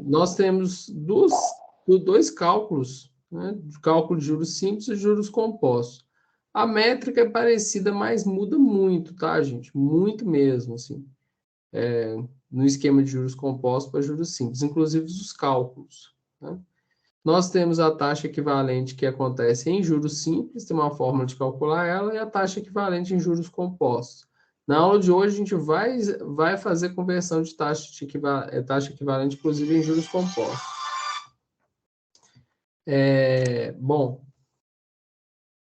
Nós temos dois cálculos, né? De cálculo de juros simples e juros compostos. A métrica é parecida, mas muda muito, tá, gente? Muito mesmo, assim, no esquema de juros compostos para juros simples, inclusive os cálculos, né? Nós temos a taxa equivalente que acontece em juros simples, tem uma forma de calcular ela, e a taxa equivalente em juros compostos. Na aula de hoje, a gente vai fazer conversão de taxa equivalente, inclusive, em juros compostos. Bom,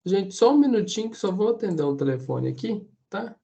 gente, só um minutinho que só vou atender um telefone aqui, tá?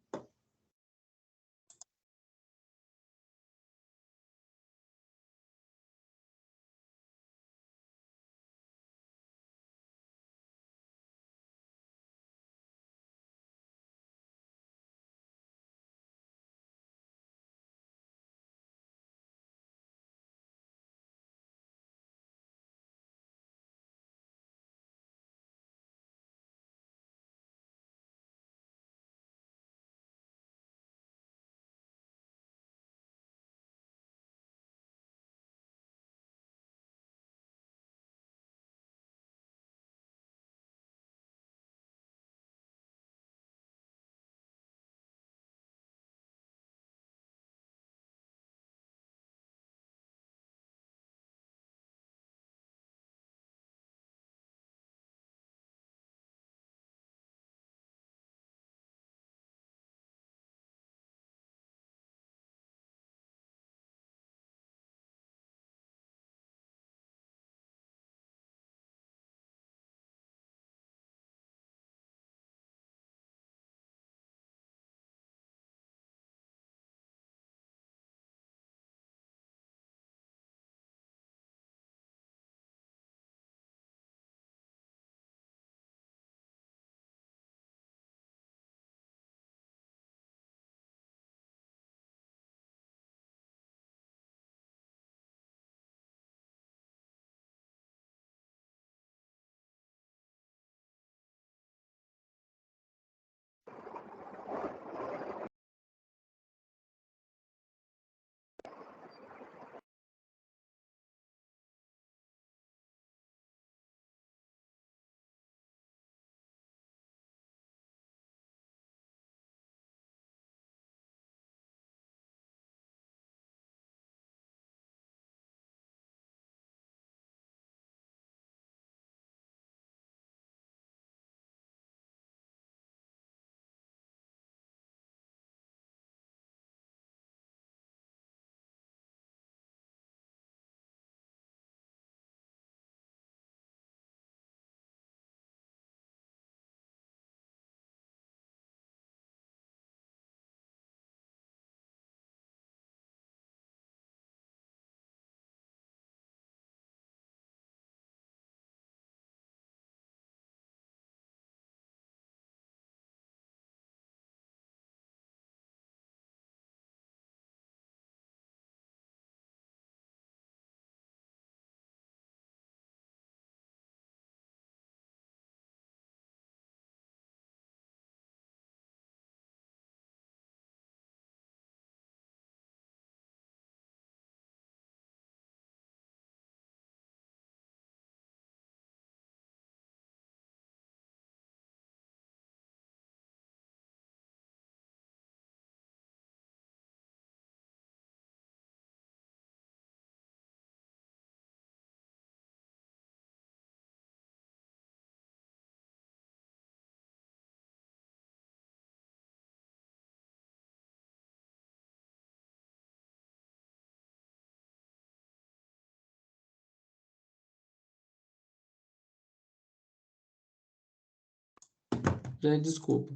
Gente, desculpa.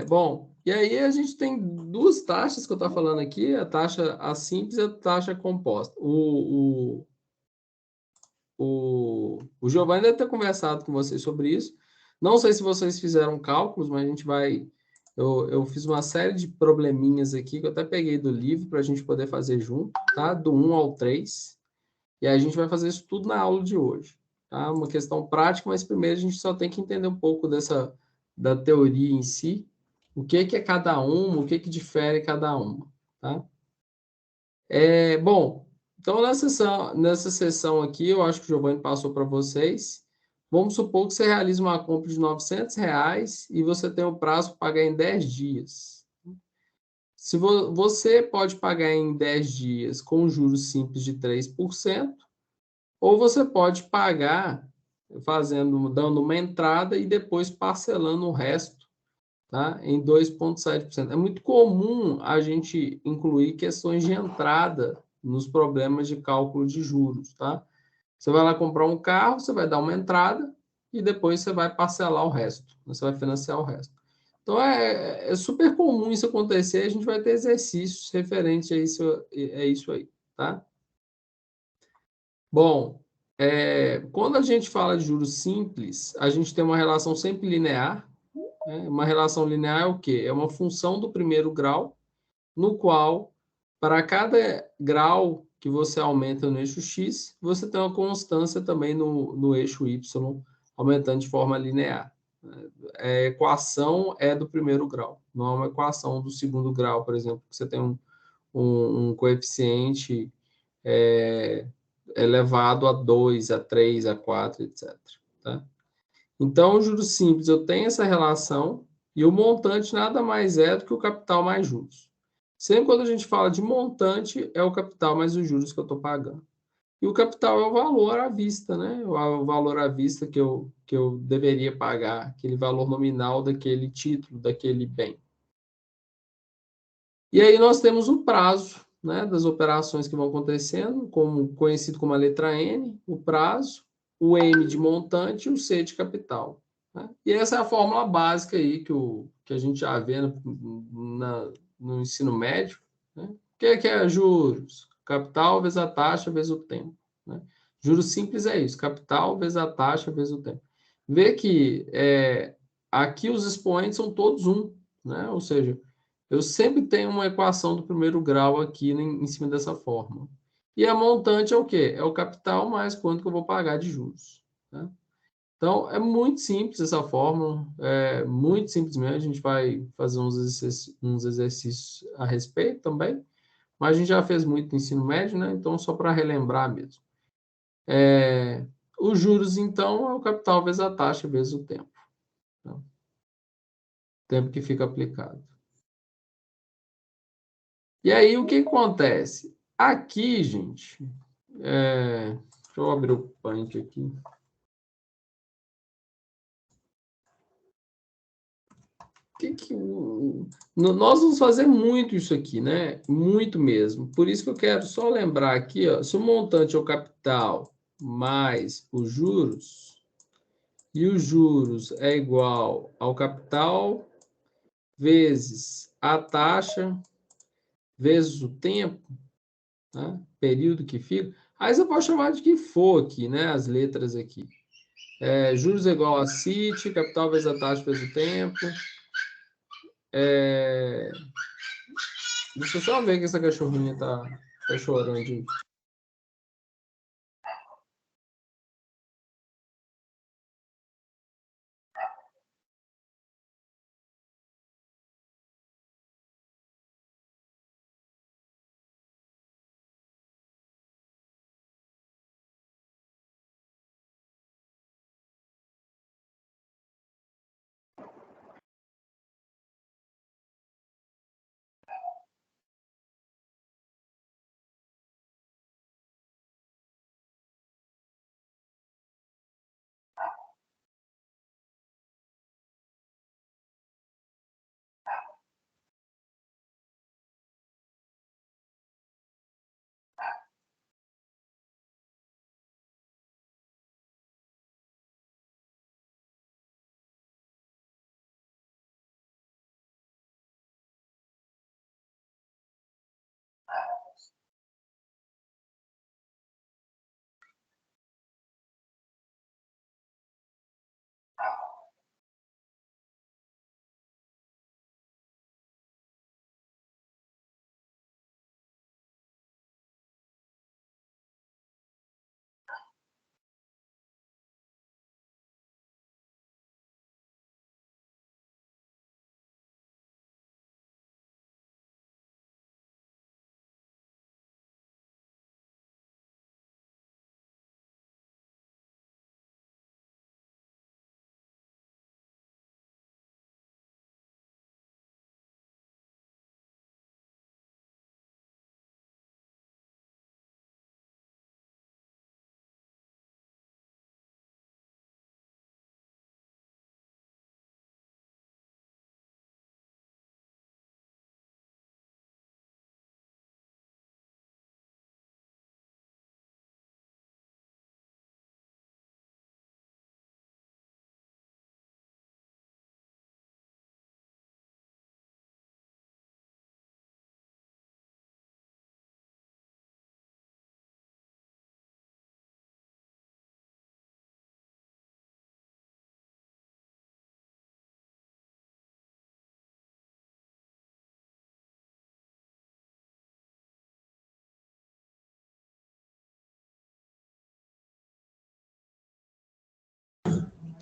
Bom, e aí a gente tem duas taxas que eu estou falando aqui, a taxa a simples e a taxa composta. O Giovanni deve ter conversado com vocês sobre isso. Não sei se vocês fizeram cálculos, mas a gente vai. Eu fiz uma série de probleminhas aqui que eu até peguei do livro para a gente poder fazer junto, tá? Do 1 ao 3. E aí a gente vai fazer isso tudo na aula de hoje, tá? Uma questão prática, mas primeiro a gente só tem que entender um pouco da teoria em si, o que é cada uma, o que difere cada uma, tá? Bom, então nessa sessão aqui, eu acho que o Giovanni passou para vocês. Vamos supor que você realiza uma compra de R$ 900 e você tem o prazo para pagar em 10 dias. Se você pode pagar em 10 dias com juros simples de 3%, ou você pode pagar dando uma entrada e depois parcelando o resto, tá? Em 2,7%. É muito comum a gente incluir questões de entrada nos problemas de cálculo de juros, tá? Você vai lá comprar um carro, você vai dar uma entrada e depois você vai parcelar o resto, você vai financiar o resto. Então é super comum isso acontecer, a gente vai ter exercícios referentes a isso aí, tá? Bom, quando a gente fala de juros simples, a gente tem uma relação sempre linear, né? Uma relação linear é o quê? É uma função do primeiro grau, no qual, para cada grau que você aumenta no eixo x, você tem uma constância também no eixo y, aumentando de forma linear. A equação é do primeiro grau, não é uma equação do segundo grau, por exemplo, que você tem um coeficiente é, elevado a 2, a 3, a 4, etc. Tá? Então, o juros simples, eu tenho essa relação e o montante nada mais é do que o capital mais juros. Sempre quando a gente fala de montante, é o capital mais os juros que eu estou pagando. E o capital é o valor à vista, né? O valor à vista que eu deveria pagar, aquele valor nominal daquele título, daquele bem. E aí nós temos o prazo, né, das operações que vão acontecendo, conhecido como a letra N, o prazo, o M de montante e o C de capital. Né? E essa é a fórmula básica aí que a gente já vê no ensino médio. Né? O que é juros? Capital vezes a taxa vezes o tempo. Né? Juros simples é isso, capital vezes a taxa vezes o tempo. Vê que aqui os expoentes são todos um, né? Ou seja, eu sempre tenho uma equação do primeiro grau aqui em cima dessa forma. E a montante é o quê? É o capital mais quanto que eu vou pagar de juros. Né? Então, é muito simples essa fórmula, é muito simples mesmo. A gente vai fazer uns exercícios a respeito também, mas a gente já fez muito no ensino médio, né? Então, só para relembrar mesmo. Os juros, então, é o capital vezes a taxa vezes o tempo. Tá? O tempo que fica aplicado. E aí, o que acontece? Aqui, gente, deixa eu abrir o Paint aqui. Nós vamos fazer muito isso aqui, né? Muito mesmo. Por isso que eu quero só lembrar aqui, ó, se o montante é o capital mais os juros, e os juros é igual ao capital vezes a taxa vezes o tempo, né? Período que fica. Aí você pode chamar de que for aqui, né? As letras aqui. Juros é igual a CIT, capital vezes a taxa vezes o tempo. É, Deixa eu só ver que essa cachorrinha tá chorando.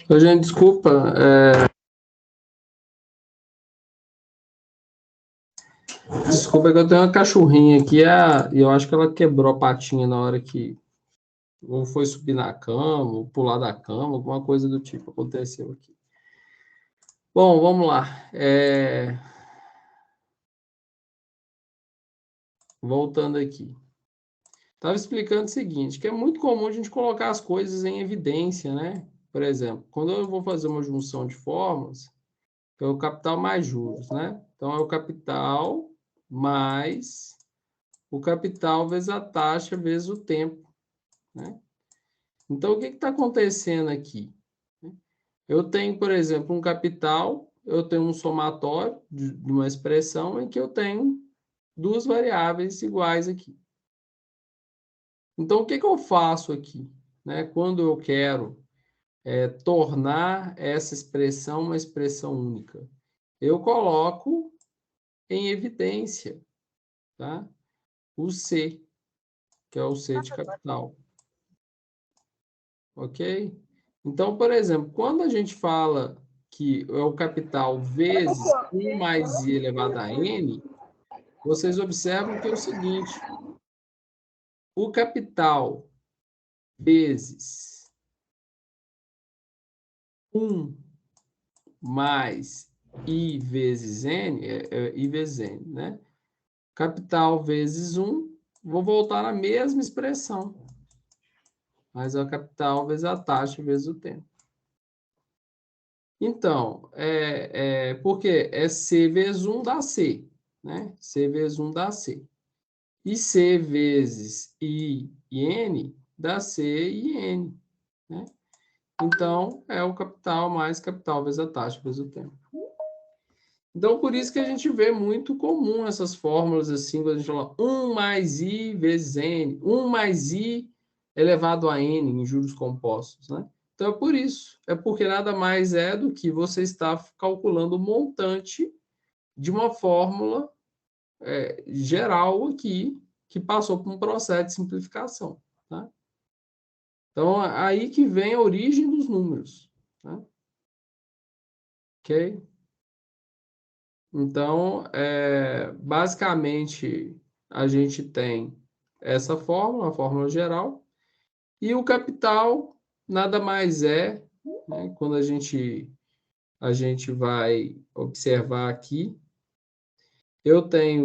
Ô, gente, desculpa. Desculpa que eu tenho uma cachorrinha aqui e eu acho que ela quebrou a patinha na hora que ou foi subir na cama, ou pular da cama, alguma coisa do tipo aconteceu aqui. Bom, vamos lá. Voltando aqui. Estava explicando o seguinte, que é muito comum a gente colocar as coisas em evidência, né? Por exemplo, quando eu vou fazer uma junção de fórmulas, é o capital mais juros, né? Então, é o capital mais o capital vezes a taxa vezes o tempo, né? Então, o que está acontecendo aqui? Eu tenho, por exemplo, um capital, eu tenho um somatório de uma expressão em que eu tenho duas variáveis iguais aqui. Então, o que eu faço aqui? Né? Quando eu quero tornar essa expressão uma expressão única, eu coloco em evidência, tá? O C, que é o C de capital. Ok? Então, por exemplo, quando a gente fala que é o capital vezes 1 mais i elevado a n, vocês observam que é o seguinte, o capital vezes 1 mais i vezes n, i vezes n, né? Capital vezes 1, vou voltar na mesma expressão, mas é o capital vezes a taxa vezes o tempo. Então, porque é C vezes 1 dá C, né? C vezes 1 dá C. E C vezes I e N dá C e N, né? Então, é o capital mais capital vezes a taxa vezes o tempo. Então, por isso que a gente vê muito comum essas fórmulas assim, quando a gente fala 1 mais I vezes N, 1 mais I elevado a N em juros compostos, né? Então, é por isso. É porque nada mais é do que você está calculando o montante de uma fórmula geral aqui, que passou por um processo de simplificação, tá? Então, aí que vem a origem dos números, tá? Ok? Então, basicamente, a gente tem essa fórmula, a fórmula geral, e o capital nada mais é, né, quando a gente vai observar aqui,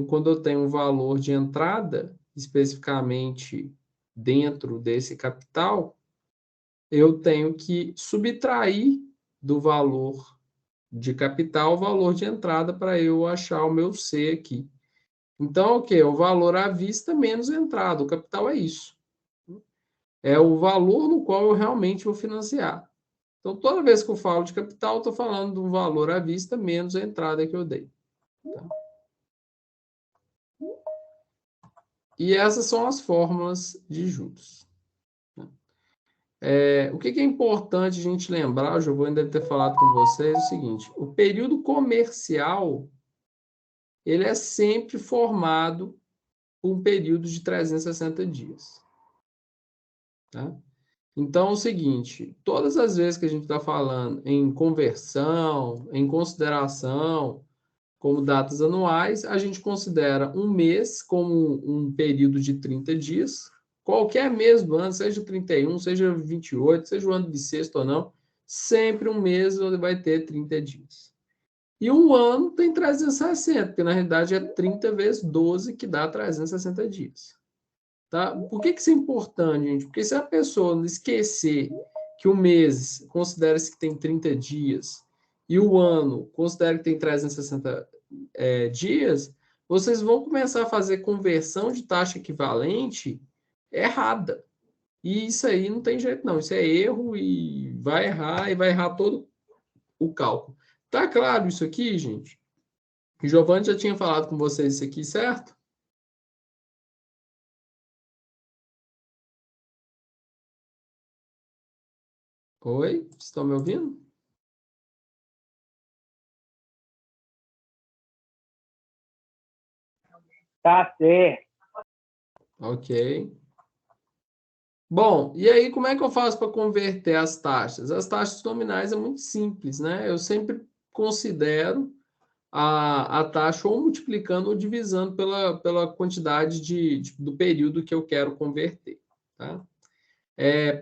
quando eu tenho um valor de entrada, especificamente dentro desse capital, eu tenho que subtrair do valor de capital o valor de entrada para eu achar o meu C aqui. Então, o que? O valor à vista menos entrada. O capital é isso. É o valor no qual eu realmente vou financiar. Então, toda vez que eu falo de capital, eu estou falando do valor à vista menos a entrada que eu dei. Tá? E essas são as fórmulas de juros. O que é importante a gente lembrar, o Giovanni deve ter falado com vocês, é o seguinte: o período comercial ele é sempre formado por um período de 360 dias. Tá? Então, é o seguinte, todas as vezes que a gente está falando em conversão, em consideração, como datas anuais, a gente considera um mês como um período de 30 dias, qualquer mês do ano, seja 31, seja 28, seja o ano bissexto ou não, sempre um mês vai ter 30 dias. E um ano tem 360, porque na realidade é 30 vezes 12 que dá 360 dias. Tá? Por que isso é importante, gente? Porque se a pessoa esquecer que o mês considera-se que tem 30 dias e o ano considera que tem 360 dias, vocês vão começar a fazer conversão de taxa equivalente errada. E isso aí não tem jeito, não. Isso é erro e vai errar todo o cálculo. Tá claro isso aqui, gente? O Giovanni já tinha falado com vocês isso aqui, certo? Oi? Estão me ouvindo? Tá certo. Ok. Bom, e aí como é que eu faço para converter as taxas? As taxas nominais é muito simples, né? Eu sempre considero a taxa ou multiplicando ou divisando pela quantidade do período que eu quero converter, tá?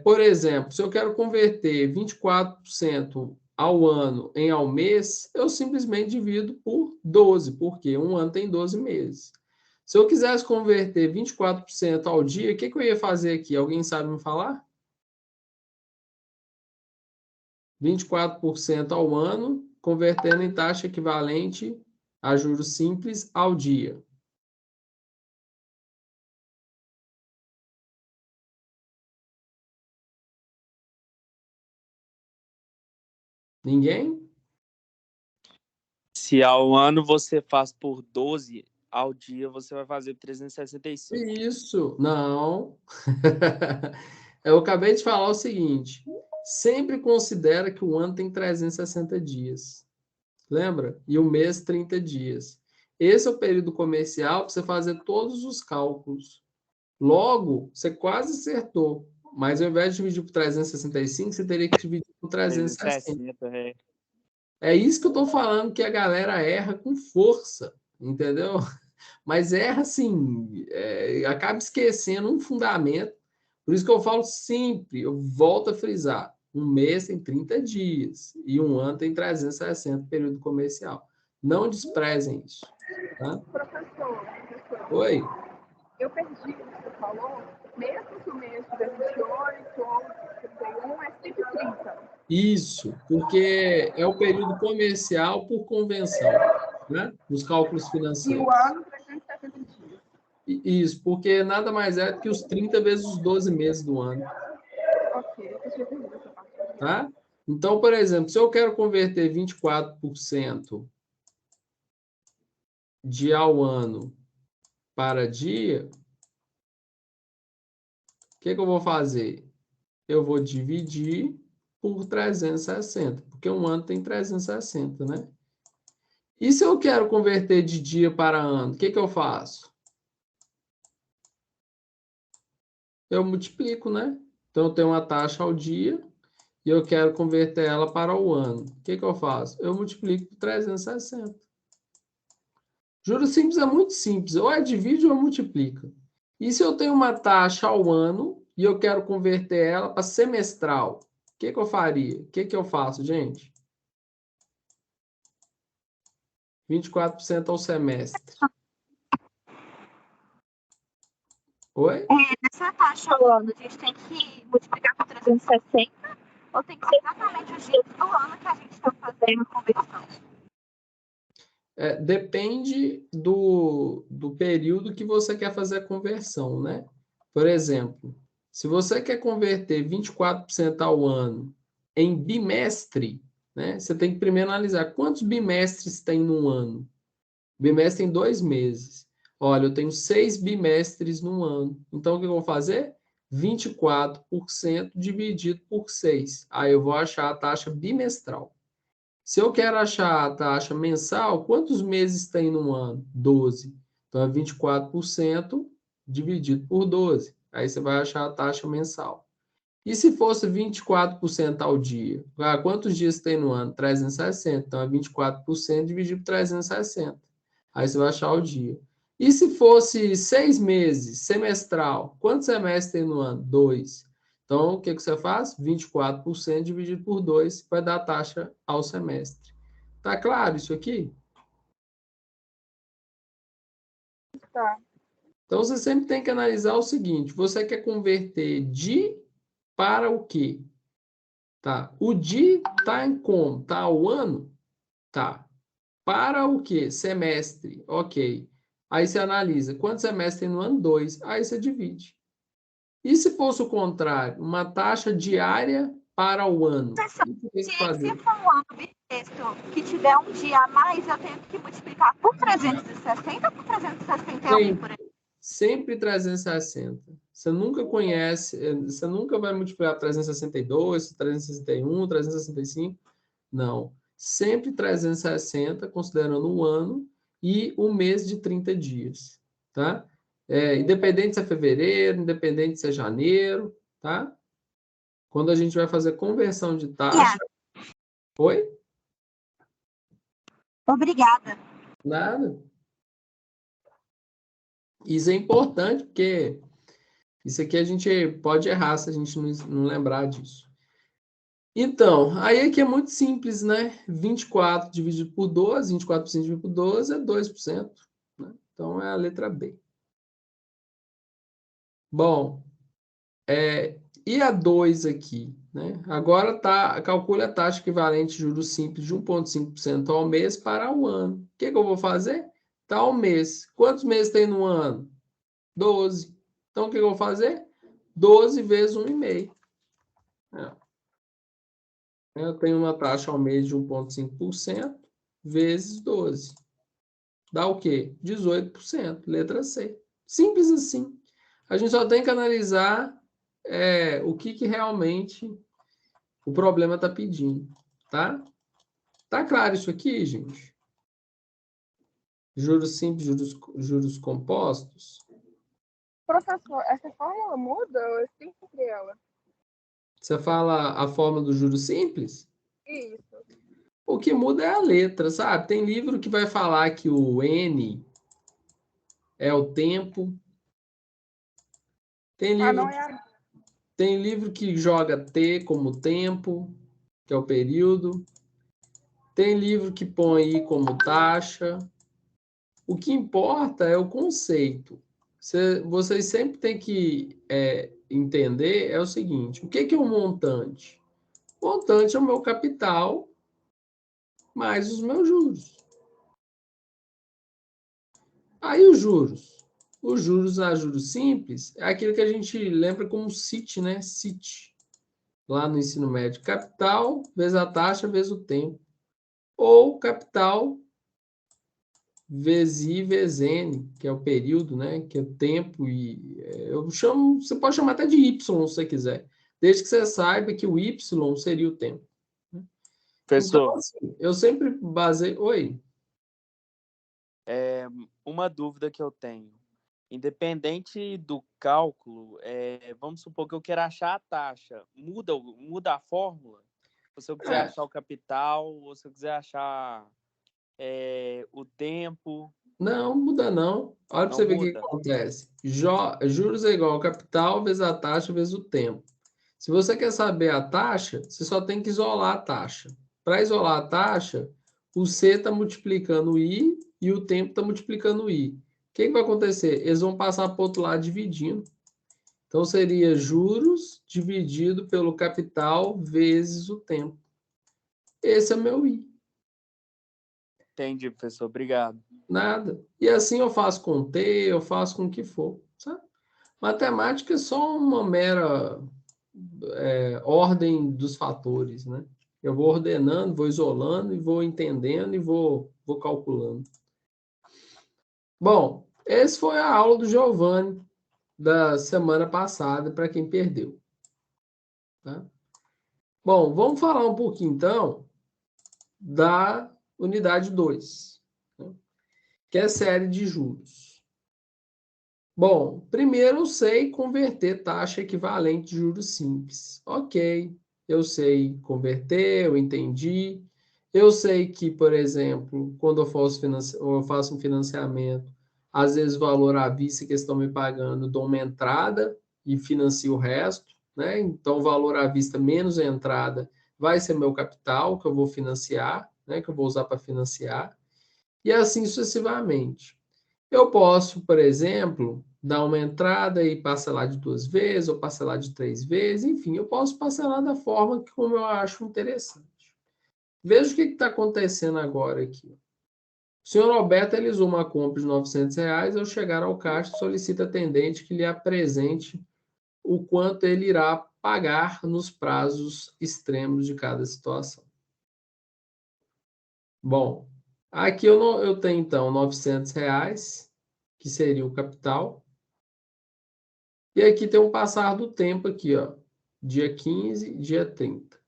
Por exemplo, se eu quero converter 24% ao ano ao mês, eu simplesmente divido por 12, porque um ano tem 12 meses. Se eu quisesse converter 24% ao dia, o que eu ia fazer aqui? Alguém sabe me falar? 24% ao ano, convertendo em taxa equivalente a juros simples ao dia. Ninguém? Se ao ano você faz por 12, ao dia você vai fazer 365. Isso, não. Eu acabei de falar o seguinte: sempre considera que o ano tem 360 dias. Lembra? E o mês 30 dias. Esse é o período comercial para você fazer todos os cálculos. Logo, você quase acertou. Mas ao invés de dividir por 365, você teria que dividir por 360. 360, é. É isso que eu estou falando, que a galera erra com força, entendeu? Mas erra assim, acaba esquecendo um fundamento. Por isso que eu falo sempre, eu volto a frisar, um mês tem 30 dias e um ano tem 360 período comercial. Não desprezem isso. Tá? Professor, Oi? eu perdi o que você falou, mesmo que o mês tiver 28 ou 31, é 130. Isso, porque é o período comercial por convenção, né? Nos cálculos E o financeiros. ano, 360 dias. Isso, porque nada mais é do que os 30 vezes os 12 meses do ano. Ok, eu tinha perdido essa parte. Tá? Então, por exemplo, se eu quero converter 24% de ao ano para dia, o que eu vou fazer? Eu vou dividir por 360, porque um ano tem 360, né? E se eu quero converter de dia para ano, o que eu faço? Eu multiplico, né? Então, eu tenho uma taxa ao dia e eu quero converter ela para o ano. O que eu faço? Eu multiplico por 360. Juros simples é muito simples, ou divide ou multiplica. E se eu tenho uma taxa ao ano e eu quero converter ela para semestral, o que eu faria? O que eu faço, gente? 24% ao semestre. Oi? Nessa taxa ao ano, a gente tem que multiplicar por 360 ou tem que ser exatamente os dias do ano que a gente está fazendo a conversão? Depende do período que você quer fazer a conversão, né? Por exemplo, se você quer converter 24% ao ano em bimestre, né? Você tem que primeiro analisar quantos bimestres tem num ano. Bimestre tem 2 meses. Olha, eu tenho 6 bimestres num ano. Então, o que eu vou fazer? 24% dividido por 6. Aí eu vou achar a taxa bimestral. Se eu quero achar a taxa mensal, quantos meses tem no ano? 12. Então, é 24% dividido por 12. Aí você vai achar a taxa mensal. E se fosse 24% ao dia? Quantos dias tem no ano? 360. Então, é 24% dividido por 360. Aí você vai achar o dia. E se fosse 6 meses, semestral? Quantos semestres tem no ano? 2. Então, o que você faz? 24% dividido por 2 vai dar a taxa ao semestre. Tá claro isso aqui? Tá. Então, você sempre tem que analisar o seguinte: você quer converter de para o quê? Tá. O de tá em como? Tá ao ano? Tá. Para o quê? Semestre. Ok. Aí você analisa quantos semestres tem no ano? 2. Aí você divide. E se fosse o contrário? Uma taxa diária para o ano? O que você tem que fazer? Se for um ano bissexto que tiver um dia a mais, eu tenho que multiplicar por 360 ou por 361? Por exemplo. Sempre 360. Você nunca conhece, você nunca vai multiplicar 362, 361, 365. Não. Sempre 360, considerando um ano e um mês de 30 dias. Tá? Independente se é fevereiro, independente se é janeiro, tá? Quando a gente vai fazer conversão de taxa... Oi? Obrigada. Nada. Isso é importante, porque isso aqui a gente pode errar se a gente não lembrar disso. Então, aí aqui é muito simples, né? 24 dividido por 12, 24% dividido por 12 é 2%. Né? Então, é a letra B. Bom, e a 2 aqui? Né? Agora calcule a taxa equivalente de juros simples de 1,5% ao mês para o ano. O que eu vou fazer? Tá ao mês. Quantos meses tem no ano? 12. Então, o que eu vou fazer? 12 vezes 1,5. Eu tenho uma taxa ao mês de 1,5% vezes 12. Dá o quê? 18%. Letra C. Simples assim. A gente só tem que analisar o que realmente o problema está pedindo. Tá? Tá claro isso aqui, gente? Juros simples, juros compostos. Professor, essa fórmula muda ou é sempre ela? Você fala a forma do juros simples? Isso. O que muda é a letra, sabe? Tem livro que vai falar que o N é o tempo. Tem livro, Não é tem livro que joga T como tempo, que é o período. Tem livro que põe I como taxa. O que importa é o conceito. Vocês sempre têm que entender é o seguinte: o que é um montante? O montante é o meu capital mais os meus juros. Aí os juros. Os juros a juros simples é aquilo que a gente lembra como CIT, né? CIT. Lá no ensino médio. Capital vezes a taxa vezes o tempo. Ou capital vezes I vezes N, que é o período, né? Que é o tempo. Você pode chamar até de Y se você quiser. Desde que você saiba que o Y seria o tempo. Então, Professor, assim, eu sempre baseio... Oi. uma dúvida que eu tenho. Independente do cálculo, vamos supor que eu queira achar a taxa. Muda a fórmula? Ou se eu quiser achar o capital, ou se eu quiser achar o tempo. Não, muda não. Olha para Não você ver o que muda? acontece. Juros é igual ao capital vezes a taxa vezes o tempo. Se você quer saber a taxa, você só tem que isolar a taxa. Para isolar a taxa, o C está multiplicando o I e o tempo está multiplicando o I. O que vai acontecer? Eles vão passar para o outro lado dividindo. Então, seria juros dividido pelo capital vezes o tempo. Esse é meu I. Entendi, professor. Obrigado. Nada. E assim eu faço com T, eu faço com o que for. Sabe? Matemática é só uma mera ordem dos fatores, né? Eu vou ordenando, vou isolando e vou entendendo e vou calculando. Bom, essa foi a aula do Giovanni da semana passada, para quem perdeu. Tá? Bom, vamos falar um pouquinho, então, da unidade 2, né? Que é série de juros. Bom, primeiro eu sei converter taxa equivalente de juros simples. Ok, eu sei converter, eu entendi. Eu sei que, por exemplo, quando eu faço um financiamento, às vezes o valor à vista que eles estão me pagando, eu dou uma entrada e financio o resto, né? Então, o valor à vista menos a entrada vai ser meu capital que eu vou financiar, né? Que eu vou usar para financiar, e assim sucessivamente. Eu posso, por exemplo, dar uma entrada e parcelar de 2 vezes, ou parcelar de 3 vezes, enfim, eu posso parcelar da forma que como eu acho interessante. Veja o que está acontecendo agora aqui. O senhor Alberto realizou uma compra de R$ 900, ao chegar ao caixa, solicita atendente que lhe apresente o quanto ele irá pagar nos prazos extremos de cada situação. Bom, aqui eu tenho, então, R$ 900, que seria o capital. E aqui tem um passar do tempo aqui, ó, dia 15, dia 30.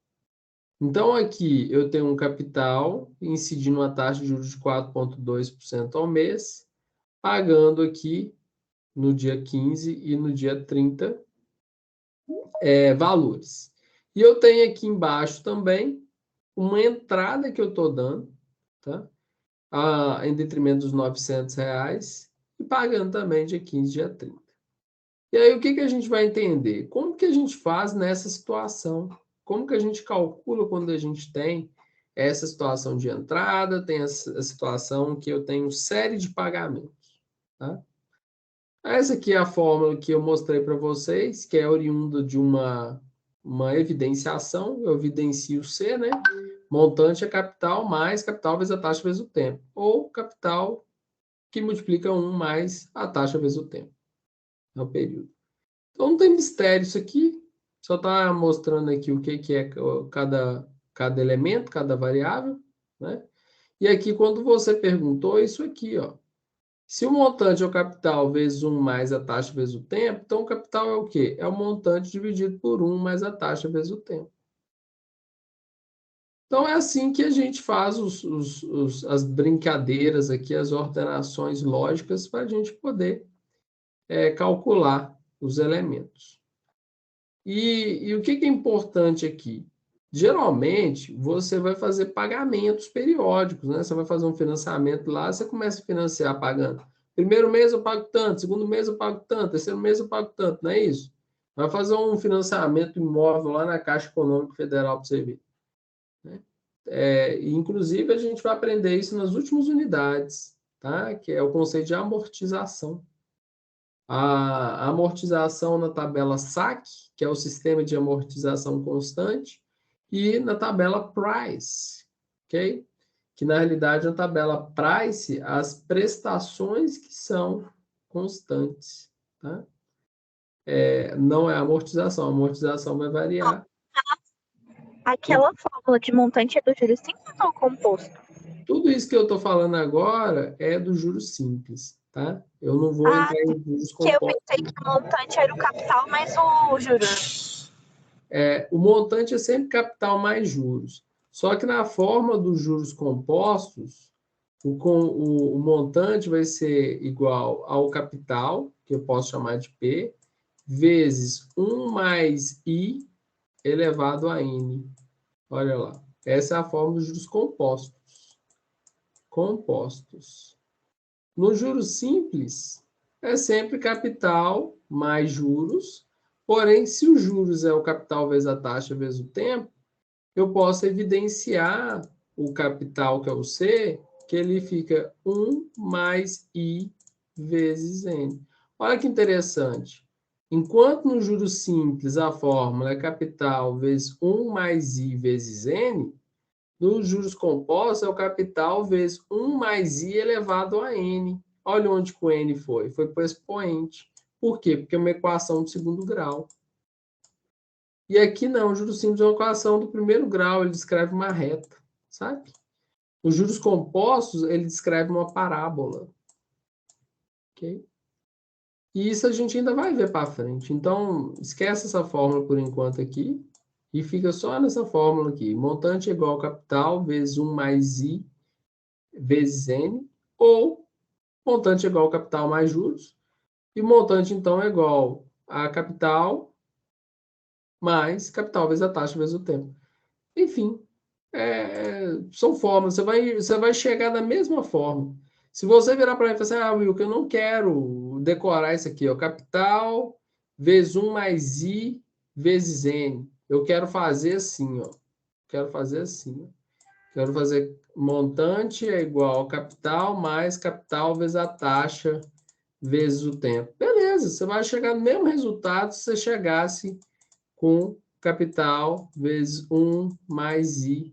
Então, aqui eu tenho um capital incidindo uma taxa de juros de 4,2% ao mês, pagando aqui no dia 15 e no dia 30 valores. E eu tenho aqui embaixo também uma entrada que eu estou dando, tá? Em detrimento dos R$ 900, e pagando também dia 15, dia 30. E aí, o que a gente vai entender? Como que a gente faz nessa situação? Como que a gente calcula quando a gente tem essa situação de entrada, tem essa situação que eu tenho série de pagamentos, tá? Essa aqui é a fórmula que eu mostrei para vocês, que é oriunda de uma evidenciação. Eu evidencio C, né? Montante é capital mais capital vezes a taxa vezes o tempo. Ou capital que multiplica 1 mais a taxa vezes o tempo. É o período. Então, não tem mistério isso aqui. Só está mostrando aqui o que é cada elemento, cada variável, né? E aqui, quando você perguntou, isso aqui, ó. Se o montante é o capital vezes 1 mais a taxa vezes o tempo, então o capital é o quê? É o montante dividido por 1 mais a taxa vezes o tempo. Então, é assim que a gente faz as brincadeiras aqui, as ordenações lógicas, para a gente poder calcular os elementos. E o que é importante aqui? Geralmente, você vai fazer pagamentos periódicos, né? Você vai fazer um financiamento lá, você começa a financiar pagando. Primeiro mês eu pago tanto, segundo mês eu pago tanto, terceiro mês eu pago tanto, não é isso? Vai fazer um financiamento imóvel lá na Caixa Econômica Federal para você ver, né? Inclusive, a gente vai aprender isso nas últimas unidades, tá? Que é o conceito de amortização. A amortização na tabela SAC, que é o sistema de amortização constante, e na tabela Price, ok? Que na realidade na tabela Price, as prestações que são constantes, tá? Não é amortização, a amortização vai variar. Aquela fórmula de montante é do juros simples ou composto? Tudo isso que eu estou falando agora é do juros simples, tá? Eu não vou entrar em juros Que eu compostos. pensei que o montante era o capital mais o juros. O montante é sempre capital mais juros. Só que na forma dos juros compostos, o montante vai ser igual ao capital, que eu posso chamar de P, vezes 1 mais I elevado a N. Olha lá. Essa é a forma dos juros compostos. Compostos. No juros simples, é sempre capital mais juros. Porém, se os juros é o capital vezes a taxa vezes o tempo, eu posso evidenciar o capital, que é o C, que ele fica 1 mais I vezes N. Olha que interessante. Enquanto no juros simples a fórmula é capital vezes 1 mais I vezes N, nos juros compostos é o capital vezes 1 mais I elevado a N. Olha onde que o N foi. Foi para o expoente. Por quê? Porque é uma equação de segundo grau. E aqui não, o juros simples é uma equação do primeiro grau, ele descreve uma reta, sabe? Os juros compostos, ele descreve uma parábola. Ok? E isso a gente ainda vai ver para frente. Então, esquece essa fórmula por enquanto aqui e fica só nessa fórmula aqui. Montante é igual ao capital vezes 1 mais I vezes N, ou montante é igual ao capital mais juros, e montante, então, é igual a capital mais capital vezes a taxa vezes o tempo. Enfim, são formas. Você vai chegar da mesma forma. Se você virar para mim e falar assim, Wilker, eu não quero decorar isso aqui, ó, capital vezes 1 mais I vezes N. Eu quero fazer assim, ó. Quero fazer assim, ó. Quero fazer montante é igual ao capital mais capital vezes a taxa vezes o tempo. Beleza, você vai chegar no mesmo resultado se você chegasse com capital vezes 1 mais I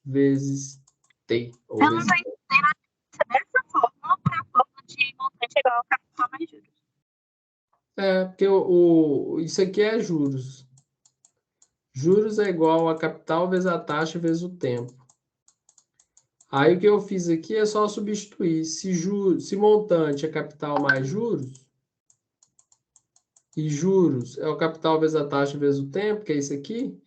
vezes T. Ou Eu não vezes... estou entendendo a diferença dessa fórmula para a fórmula de montante igual ao capital mais juros. Porque isso aqui é juros. Juros é igual a capital vezes a taxa vezes o tempo. Aí o que eu fiz aqui é só substituir. Se montante é capital mais juros, e juros é o capital vezes a taxa vezes o tempo, que é isso aqui,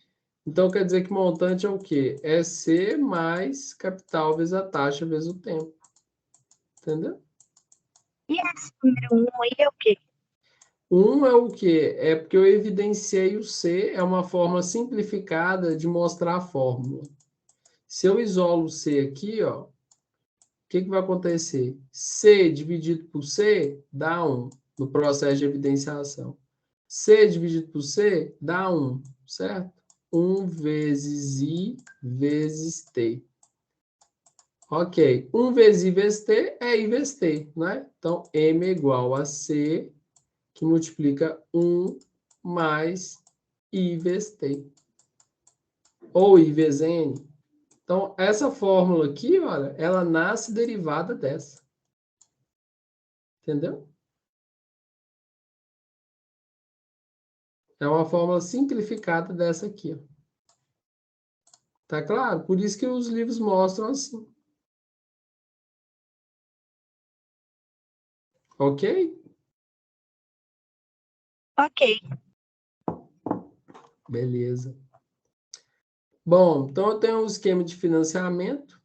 então quer dizer que montante é o quê? É C mais capital vezes a taxa vezes o tempo. Entendeu? E esse número 1 aí é o quê? 1 é o quê? É porque eu evidenciei o C, é uma forma simplificada de mostrar a fórmula. Se eu isolo o C aqui, ó, o que vai acontecer? C dividido por C dá 1 no processo de evidenciação. C dividido por C dá 1, certo? 1 vezes I vezes T. Ok. 1 vezes I vezes T é I vezes T, né? Então, M é igual a C, que multiplica 1 mais I vezes T. Ou I vezes N. Então, essa fórmula aqui, olha, ela nasce derivada dessa. Entendeu? É uma fórmula simplificada dessa aqui, ó. Tá claro? Por isso que os livros mostram assim. Ok? Ok. Beleza. Bom, então eu tenho um esquema de financiamento,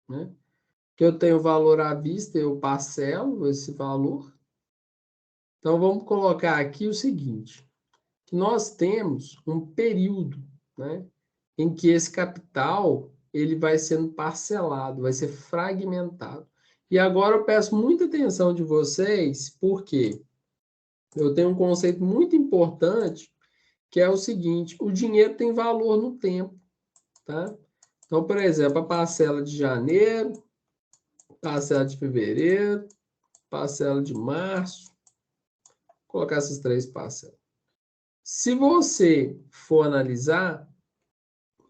né? Que eu tenho valor à vista, eu parcelo esse valor. Então vamos colocar aqui o seguinte, que nós temos um período, né, em que esse capital ele vai sendo parcelado, vai ser fragmentado. E agora eu peço muita atenção de vocês, porque eu tenho um conceito muito importante, que é o seguinte, o dinheiro tem valor no tempo, tá? Então, por exemplo, a parcela de janeiro, parcela de fevereiro, parcela de março, vou colocar essas 3 parcelas. Se você for analisar,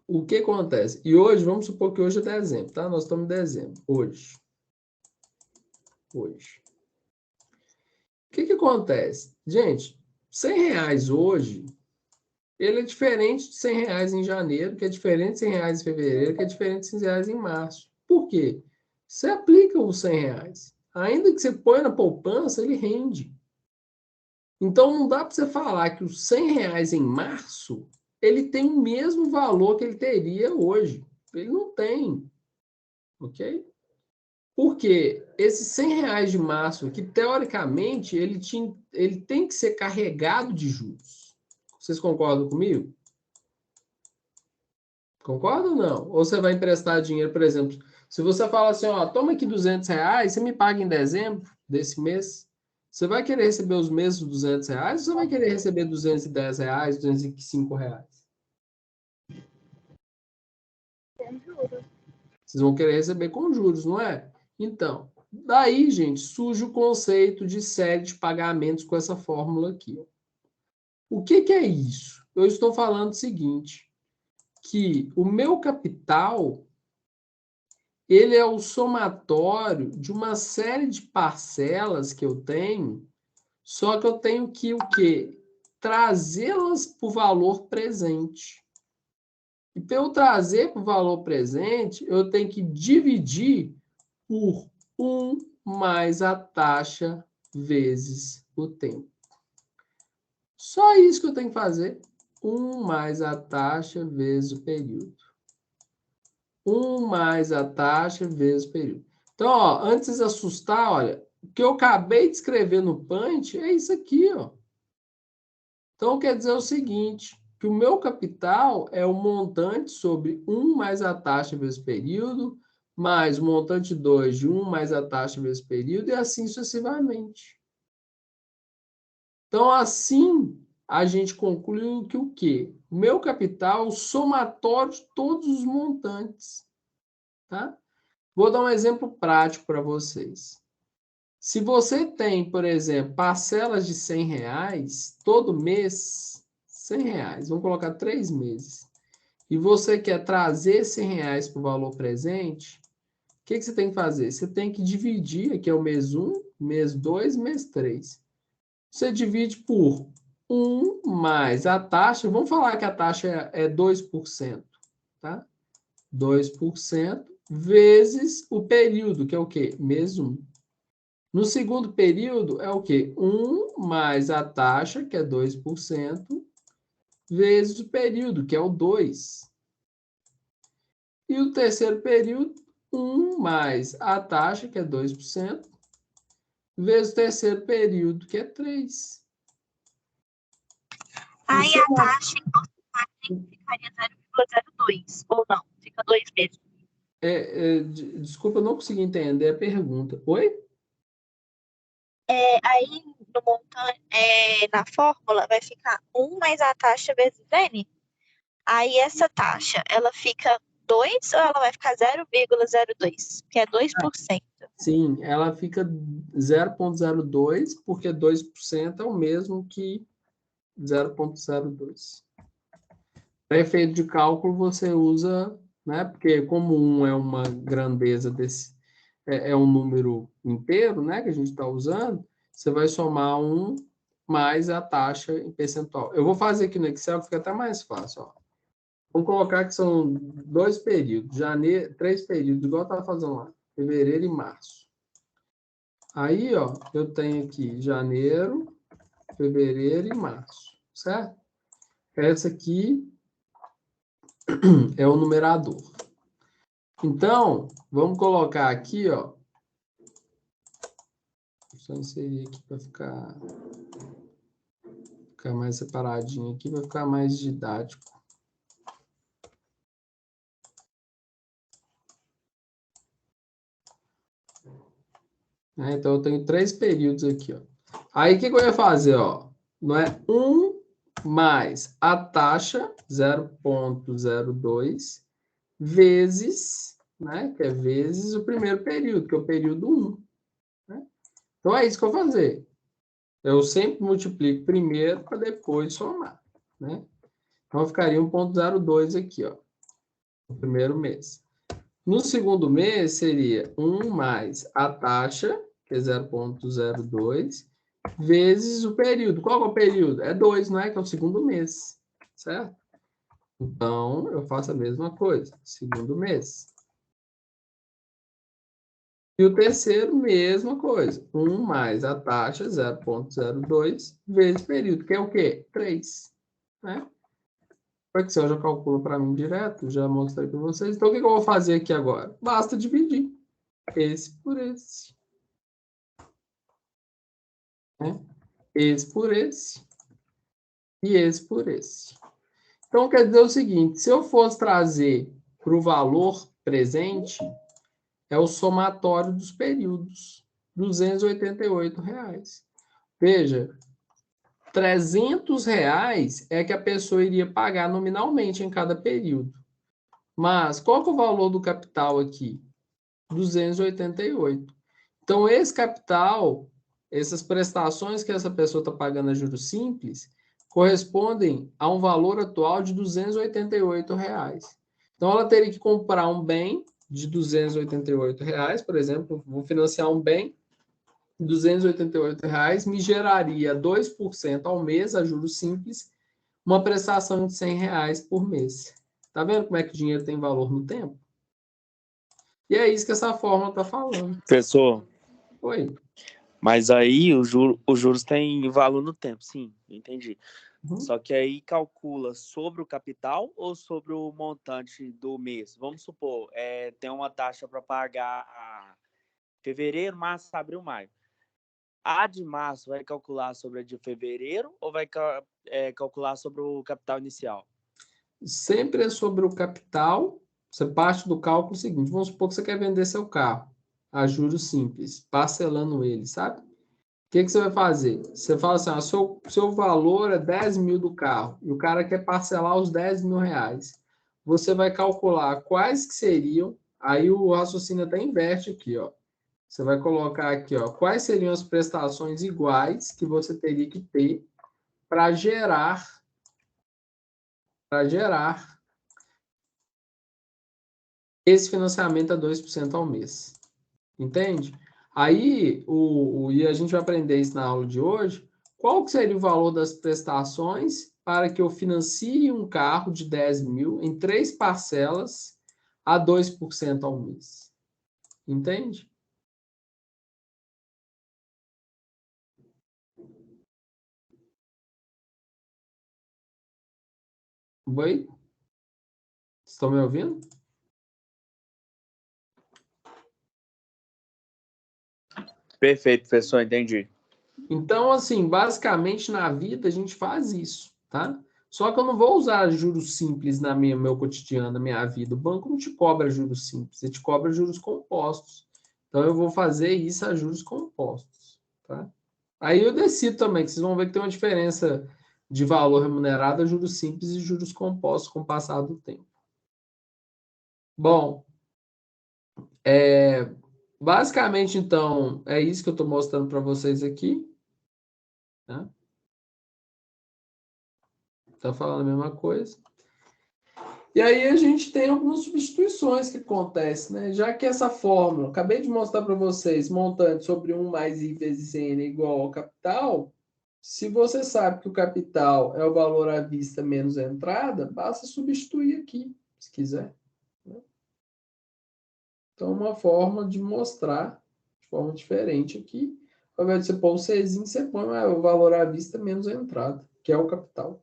o que acontece? E hoje, vamos supor que hoje é dezembro, tá? Nós estamos em dezembro, hoje. Hoje. O que acontece? Gente, R$100 hoje, ele é diferente de R$100 em janeiro, que é diferente de R$100 em fevereiro, que é diferente de R$100 em março. Por quê? Você aplica os R$100. Ainda que você põe na poupança, ele rende. Então, não dá para você falar que os R$100 em março, ele tem o mesmo valor que ele teria hoje. Ele não tem. Ok? Porque esses R$100 de março, que teoricamente ele tem que ser carregado de juros. Vocês concordam comigo? Concorda ou não? Ou você vai emprestar dinheiro, por exemplo, se você fala assim, ó, toma aqui R$200, você me paga em dezembro desse mês, você vai querer receber os mesmos R$200 ou você vai querer receber R$210, R$205? Com juros. Vocês vão querer receber com juros, não é? Então, daí, gente, surge o conceito de série de pagamentos com essa fórmula aqui. O que é isso? Eu estou falando o seguinte, que o meu capital ele é o somatório de uma série de parcelas que eu tenho, só que eu tenho que o quê? Trazê-las para o valor presente. E para eu trazer para o valor presente, eu tenho que dividir por 1 mais a taxa vezes o tempo. Só isso que eu tenho que fazer. 1 mais a taxa vezes o período. 1 mais a taxa vezes o período. Então, ó, antes de assustar, olha, o que eu acabei de escrever no Punch é isso aqui, ó. Então, quer dizer o seguinte, que o meu capital é o montante sobre 1 mais a taxa vezes o período, mais o montante 2 de 1 mais a taxa vezes o período, e assim sucessivamente. Então, assim, a gente conclui que o quê? O meu capital é o somatório de todos os montantes. Tá? Vou dar um exemplo prático para vocês. Se você tem, por exemplo, parcelas de R$100 todo mês, R$100, vamos colocar 3 meses, e você quer trazer R$100 para o valor presente, o que você tem que fazer? Você tem que dividir, aqui é o mês 1, mês 2, mês 3. Você divide por 1 mais a taxa, vamos falar que a taxa é 2%, tá? 2% vezes o período, que é o quê? Mês 1. No segundo período, é o quê? 1 mais a taxa, que é 2%, vezes o período, que é o 2. E o terceiro período, 1 mais a taxa, que é 2%, vezes o terceiro período, que é 3. Aí a taxa em porcentagem ficaria 0,02, ou não? Fica 2 mesmo. Desculpa, eu não consegui entender a pergunta. Oi? Aí no montante, na fórmula, vai ficar 1 mais a taxa vezes N. Aí essa taxa, ela fica 2 ou ela vai ficar 0,02? Que é 2%. Sim, ela fica 0,02, porque 2% é o mesmo que 0,02. Para efeito de cálculo, você usa, né? Porque como 1 é uma grandeza desse, é um número inteiro, né? Que a gente está usando, você vai somar 1 mais a taxa em percentual. Eu vou fazer aqui no Excel, fica até mais fácil, ó. Vamos colocar que são 2 períodos, 3 períodos, igual eu estava fazendo lá, fevereiro e março. Aí, ó, eu tenho aqui janeiro, fevereiro e março, certo? Essa aqui é o numerador. Então, vamos colocar aqui, ó. Só inserir aqui para ficar mais separadinho aqui, vai ficar mais didático. Então, eu tenho 3 períodos aqui, ó. Aí, o que eu ia fazer, ó? Não é 1 mais a taxa, 0,02, vezes, né? Que é vezes o primeiro período, que é o período 1. Né? Então, é isso que eu vou fazer. Eu sempre multiplico primeiro para depois somar, né? Então, ficaria 1,02 aqui, ó, no primeiro mês. No segundo mês, seria 1 mais a taxa, que é 0,02, vezes o período. Qual é o período? É 2, não é? Que é o segundo mês, certo? Então, eu faço a mesma coisa, segundo mês. E o terceiro, mesma coisa. 1 mais a taxa, 0,02, vezes período, que é o quê? 3, né? O Excel já calcula para mim direto, já mostrei para vocês. Então, o que eu vou fazer aqui agora? Basta dividir esse por esse. Né? Esse por esse. E esse por esse. Então, quer dizer o seguinte, se eu fosse trazer para o valor presente, é o somatório dos períodos, R$ 288. Veja, R$ 300 é que a pessoa iria pagar nominalmente em cada período. Mas qual que é o valor do capital aqui? 288. Então, esse capital, essas prestações que essa pessoa está pagando a juros simples, correspondem a um valor atual de R$ 288. Então, ela teria que comprar um bem de R$ 288, por exemplo, vou financiar um bem, R$ 288, me geraria 2% ao mês, a juros simples, uma prestação de R$ 100 por mês. Tá vendo como é que o dinheiro tem valor no tempo? E é isso que essa fórmula está falando. Professor, Oi. mas aí os juros têm valor no tempo, sim, entendi. Uhum. Só que aí calcula sobre o capital ou sobre o montante do mês? Vamos supor, tem uma taxa para pagar fevereiro, março, abril, maio. A de março vai calcular sobre a de fevereiro ou vai calcular sobre o capital inicial? Sempre é sobre o capital. Você parte do cálculo seguinte. Vamos supor que você quer vender seu carro a juros simples, parcelando ele, sabe? O que você vai fazer? Você fala assim, seu valor é 10 mil do carro e o cara quer parcelar os 10 mil reais. Você vai calcular quais que seriam, aí o raciocínio até inverte aqui, ó. Você vai colocar aqui, ó, quais seriam as prestações iguais que você teria que ter para gerar esse financiamento a 2% ao mês. Entende? Aí, e a gente vai aprender isso na aula de hoje, qual que seria o valor das prestações para que eu financie um carro de 10 mil em 3 parcelas a 2% ao mês? Entende? Oi? Estão me ouvindo? Perfeito, professor, entendi. Então, assim, basicamente na vida a gente faz isso. tá? Só que eu não vou usar juros simples na meu cotidiano, na minha vida. O banco não te cobra juros simples, ele te cobra juros compostos. Então, eu vou fazer isso a juros compostos, tá? Aí eu decido também, que vocês vão ver que tem uma diferença de valor remunerado a juros simples e juros compostos com o passar do tempo. Bom, basicamente, então, é isso que eu estou mostrando para vocês aqui. Tá? Tá falando a mesma coisa. E aí a gente tem algumas substituições que acontecem, né? Já que essa fórmula, acabei de mostrar para vocês, montante sobre 1 mais I vezes N é igual ao capital, se você sabe que o capital é o valor à vista menos a entrada, basta substituir aqui, se quiser. Né? Então, uma forma de mostrar de forma diferente aqui. Ao invés de você pôr o Czinho, você põe o valor à vista menos a entrada, que é o capital.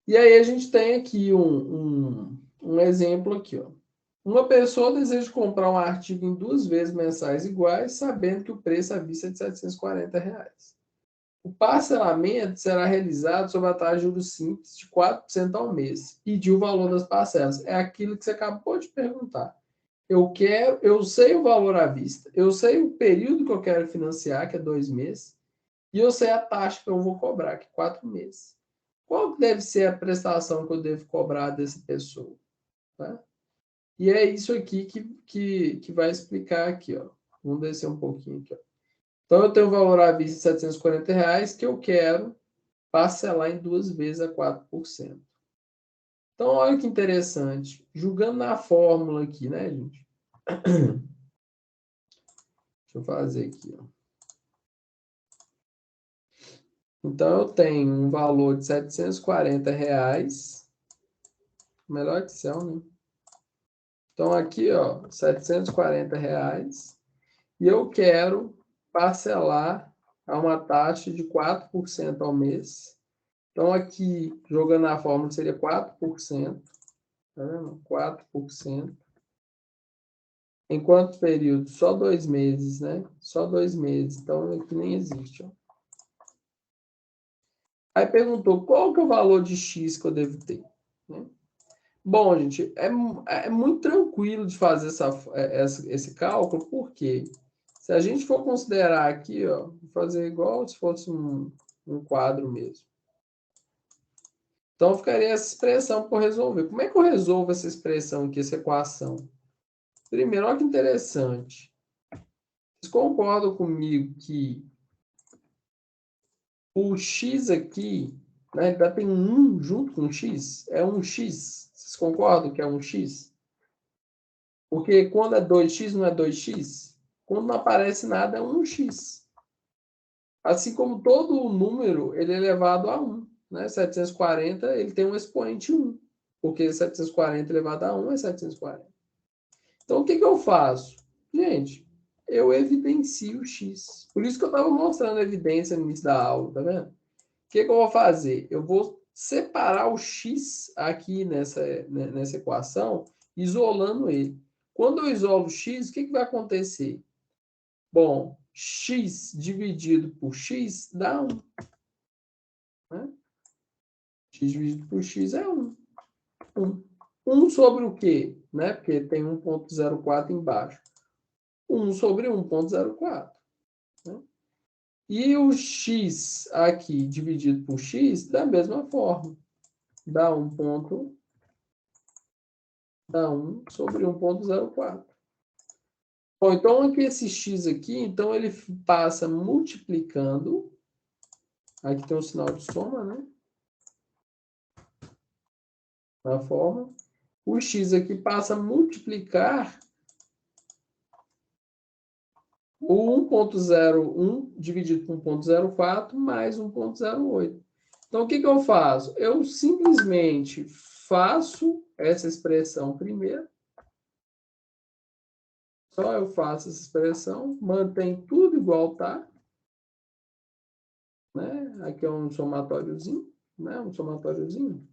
E aí a gente tem aqui um exemplo aqui, ó. Uma pessoa deseja comprar um artigo em 2 vezes mensais iguais, sabendo que o preço à vista é de R$ 740. O parcelamento será realizado sob a taxa de juros simples de 4% ao mês. Pediu o valor das parcelas. É aquilo que você acabou de perguntar. Eu sei o valor à vista, eu sei o período que eu quero financiar, que é 2 meses, e eu sei a taxa que eu vou cobrar, que é 4 meses. Qual deve ser a prestação que eu devo cobrar dessa pessoa? Tá? E é isso aqui que vai explicar aqui, ó. Vamos descer um pouquinho aqui, ó. Então, eu tenho o valor à vista de R$ 740 que eu quero parcelar em 2 vezes a 4%. Então, olha que interessante. Julgando na fórmula aqui, né, gente? Deixa eu fazer aqui, ó. Então, eu tenho um valor de R$ 740. Melhor Excel, né? Então, aqui, ó, R$ 740. E eu quero parcelar a uma taxa de 4% ao mês. Então, aqui, jogando na fórmula, seria 4%. Tá vendo? 4%. Em quantos períodos? Só 2 meses, né? Só 2 meses. Então, aqui nem existe. Ó. Aí perguntou, qual que é o valor de X que eu devo ter? Né? Bom, gente, é muito tranquilo de fazer esse cálculo, porque se a gente for considerar aqui, ó, vou fazer igual se fosse um quadro mesmo. Então, ficaria essa expressão por resolver. Como é que eu resolvo essa expressão aqui, essa equação? Primeiro, olha que interessante. Vocês concordam comigo que o x aqui, né, tem um 1 junto com o x? É um x. Vocês concordam que é um x? Porque quando é 2x, não é 2x? Quando não aparece nada, é 1x. Assim como todo número, ele é elevado a 1. Né? 740, ele tem um expoente 1. Porque 740 elevado a 1 é 740. Então, o que eu faço? Gente, eu evidencio o x. Por isso que eu estava mostrando a evidência no início da aula, tá vendo? O que eu vou fazer? Eu vou separar o x aqui nessa equação, isolando ele. Quando eu isolo o x, o que vai acontecer? Bom, x dividido por x dá 1. Né? X dividido por x é 1. 1 sobre o quê? Né? Porque tem 1,04 embaixo. 1 sobre 1,04. Né? E o x aqui dividido por x da mesma forma. Dá 1 sobre 1,04. Bom, então aqui esse x aqui, então ele passa multiplicando. Aqui tem um sinal de soma, né? Na forma. O x aqui passa a multiplicar o 1,01 dividido por 1,04 mais 1,08. Então, o que eu faço? Eu simplesmente faço essa expressão primeiro. Só eu faço essa expressão, mantém tudo igual tá. Né? Aqui é um somatóriozinho, né? Um somatóriozinho.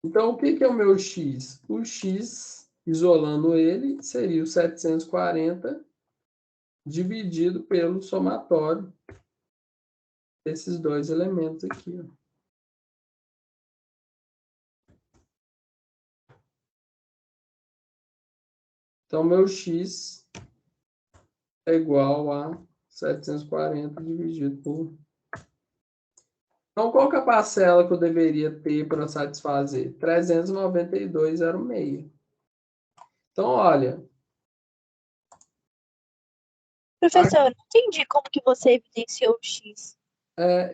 Então, o que é o meu x? O x, isolando ele, seria o 740 dividido pelo somatório esses dois elementos aqui, ó. Então, meu x é igual a 740 dividido por... Então, qual que é a parcela que eu deveria ter para satisfazer? 392,06. Então, olha... Professor, eu não entendi como que você evidenciou o X.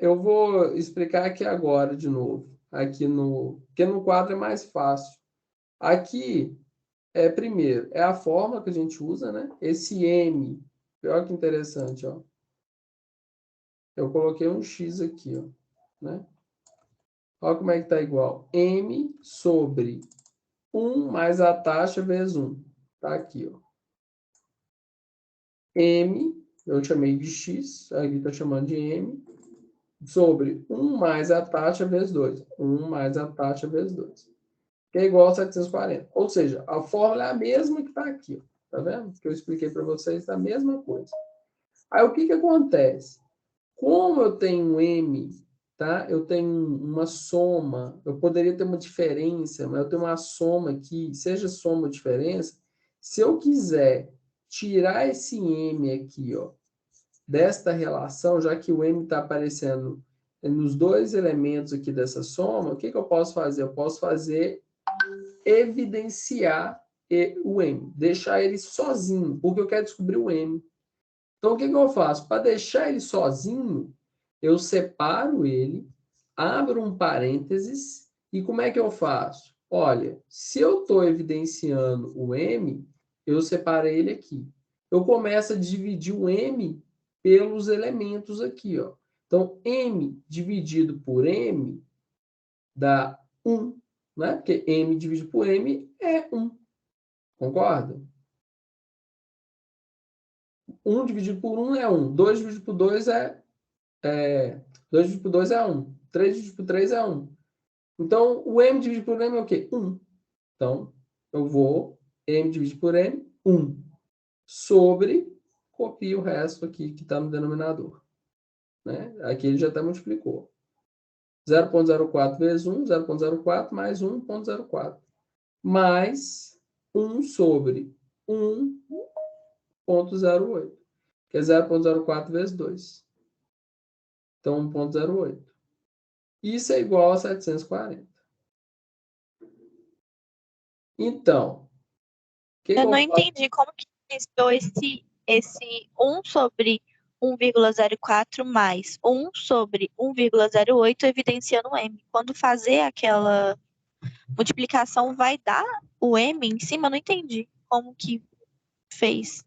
eu vou explicar aqui agora de novo. Porque no quadro é mais fácil. Aqui, primeiro, é a forma que a gente usa, né? Esse M, olha que interessante, ó. Eu coloquei um X aqui, ó, né? Olha como é que tá igual. M sobre 1 mais a taxa vezes 1. Tá aqui, ó. M, eu chamei de X, aqui tá chamando de M, sobre 1 mais a taxa vezes 2. 1 mais a taxa vezes 2. Que é igual a 740. Ou seja, a fórmula é a mesma que está aqui. Ó. Tá vendo? Que eu expliquei para vocês, é a mesma coisa. Aí, o que que acontece? Como eu tenho um M, tá? Eu tenho uma soma, eu poderia ter uma diferença, mas eu tenho uma soma aqui, seja soma ou diferença, se eu quiser tirar esse M aqui, ó, desta relação, já que o M está aparecendo nos dois elementos aqui dessa soma, o que que eu posso fazer? Eu posso evidenciar o M, deixar ele sozinho, porque eu quero descobrir o M. Então, o que que eu faço? Para deixar ele sozinho, eu separo ele, abro um parênteses, e como é que eu faço? Olha, se eu estou evidenciando o M, eu separei ele aqui. Eu começo a dividir o M pelos elementos aqui, ó. Então, M dividido por M dá 1, né? Porque M dividido por M é 1. Concorda? 1 dividido por 1 é 1. 2 dividido por 2 é 2 dividido por 2 é 1. 3 dividido por 3 é 1. Então, o M dividido por M é o quê? 1. Então, eu vou M dividido por M, 1. Sobre, copio o resto aqui que está no denominador. Né? Aqui ele já até multiplicou. 0,04 vezes 1, 0,04 mais 1,04. Mais 1 sobre 1,08. Que é 0,04 vezes 2. Então, 1,08. Isso é igual a 740. Então, Eu não entendi como que iniciou esse 1 sobre 1,04 mais 1 sobre 1,08 evidenciando o M. Quando fazer aquela multiplicação, vai dar o M em cima? Eu não entendi como que fez.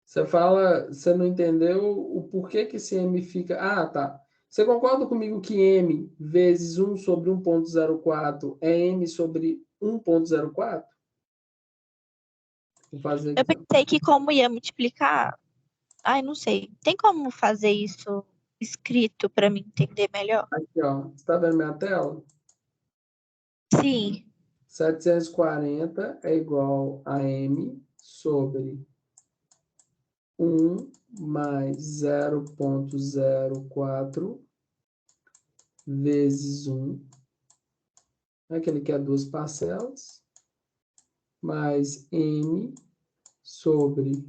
Você não entendeu o porquê que esse M fica... Ah, tá. Você concorda comigo que M vezes 1 sobre 1,04 é M sobre 1,04? Vou fazer Eu aqui, ó. pensei que como ia multiplicar... Ai, não sei. Tem como fazer isso escrito para mim entender melhor? Aqui, ó. Você está vendo minha tela? Sim. 740 é igual a M sobre 1 mais 0,04 vezes 1. Aquele que é duas parcelas. Mais M sobre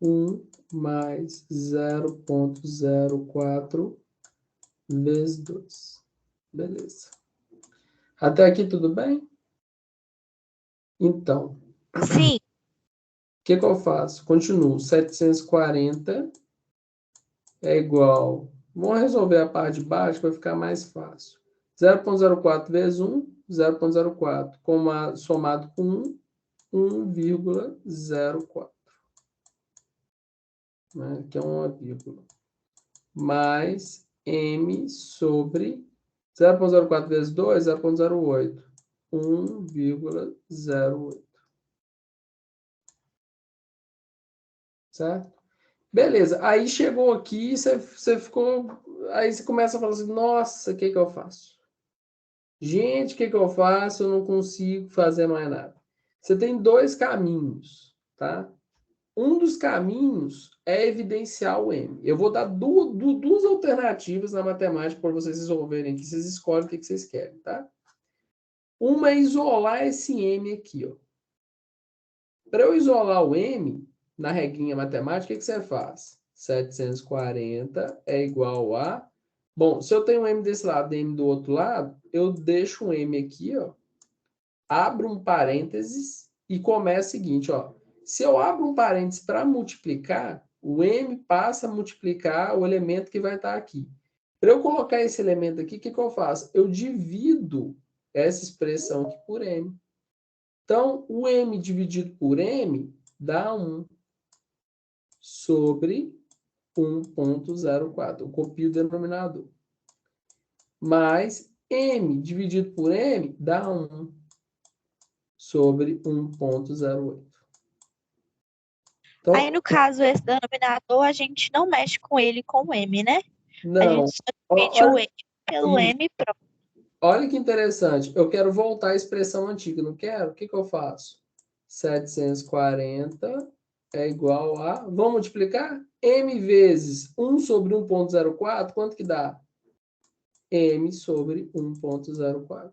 1 mais 0,04 vezes 2. Beleza. Até aqui tudo bem? Então, Sim. o que que eu faço? Continuo. 740 é igual... Vamos resolver a parte de baixo que vai ficar mais fácil. 0,04 vezes 1, 0,04. Somado com 1, 1,04. Né? Que é uma vírgula. Mais M sobre 0,04 vezes 2, 0,08. 1,08. Certo? Beleza. Aí chegou aqui, você ficou... Aí você começa a falar assim, nossa, o que que eu faço? Gente, o que que eu faço? Eu não consigo fazer mais nada. Você tem dois caminhos, tá? Um dos caminhos é evidenciar o M. Eu vou dar duas alternativas na matemática para vocês resolverem aqui. Vocês escolhem o que vocês querem, tá? Uma é isolar esse M aqui, ó. Para eu isolar o M, na regrinha matemática, o que você faz? 740 é igual a... Bom, se eu tenho um M desse lado e M do outro lado, eu deixo um M aqui, ó. Abro um parênteses e começa o seguinte, ó. Se eu abro um parênteses para multiplicar, o M passa a multiplicar o elemento que vai estar aqui. Para eu colocar esse elemento aqui, o que eu faço? Eu divido essa expressão aqui por M. Então, o M dividido por M dá 1 sobre 1,04. Eu copio o denominador. Mais M dividido por M dá 1 sobre 1,08. Então, Aí, no caso, esse denominador, a gente não mexe com ele com o M, né? A não. gente só divide o M pelo M e pronto. Olha que interessante. Eu quero voltar à expressão antiga, não quero? O que eu faço? 740 é igual a... Vamos multiplicar? M vezes 1 sobre 1,04, quanto que dá? M sobre 1,04.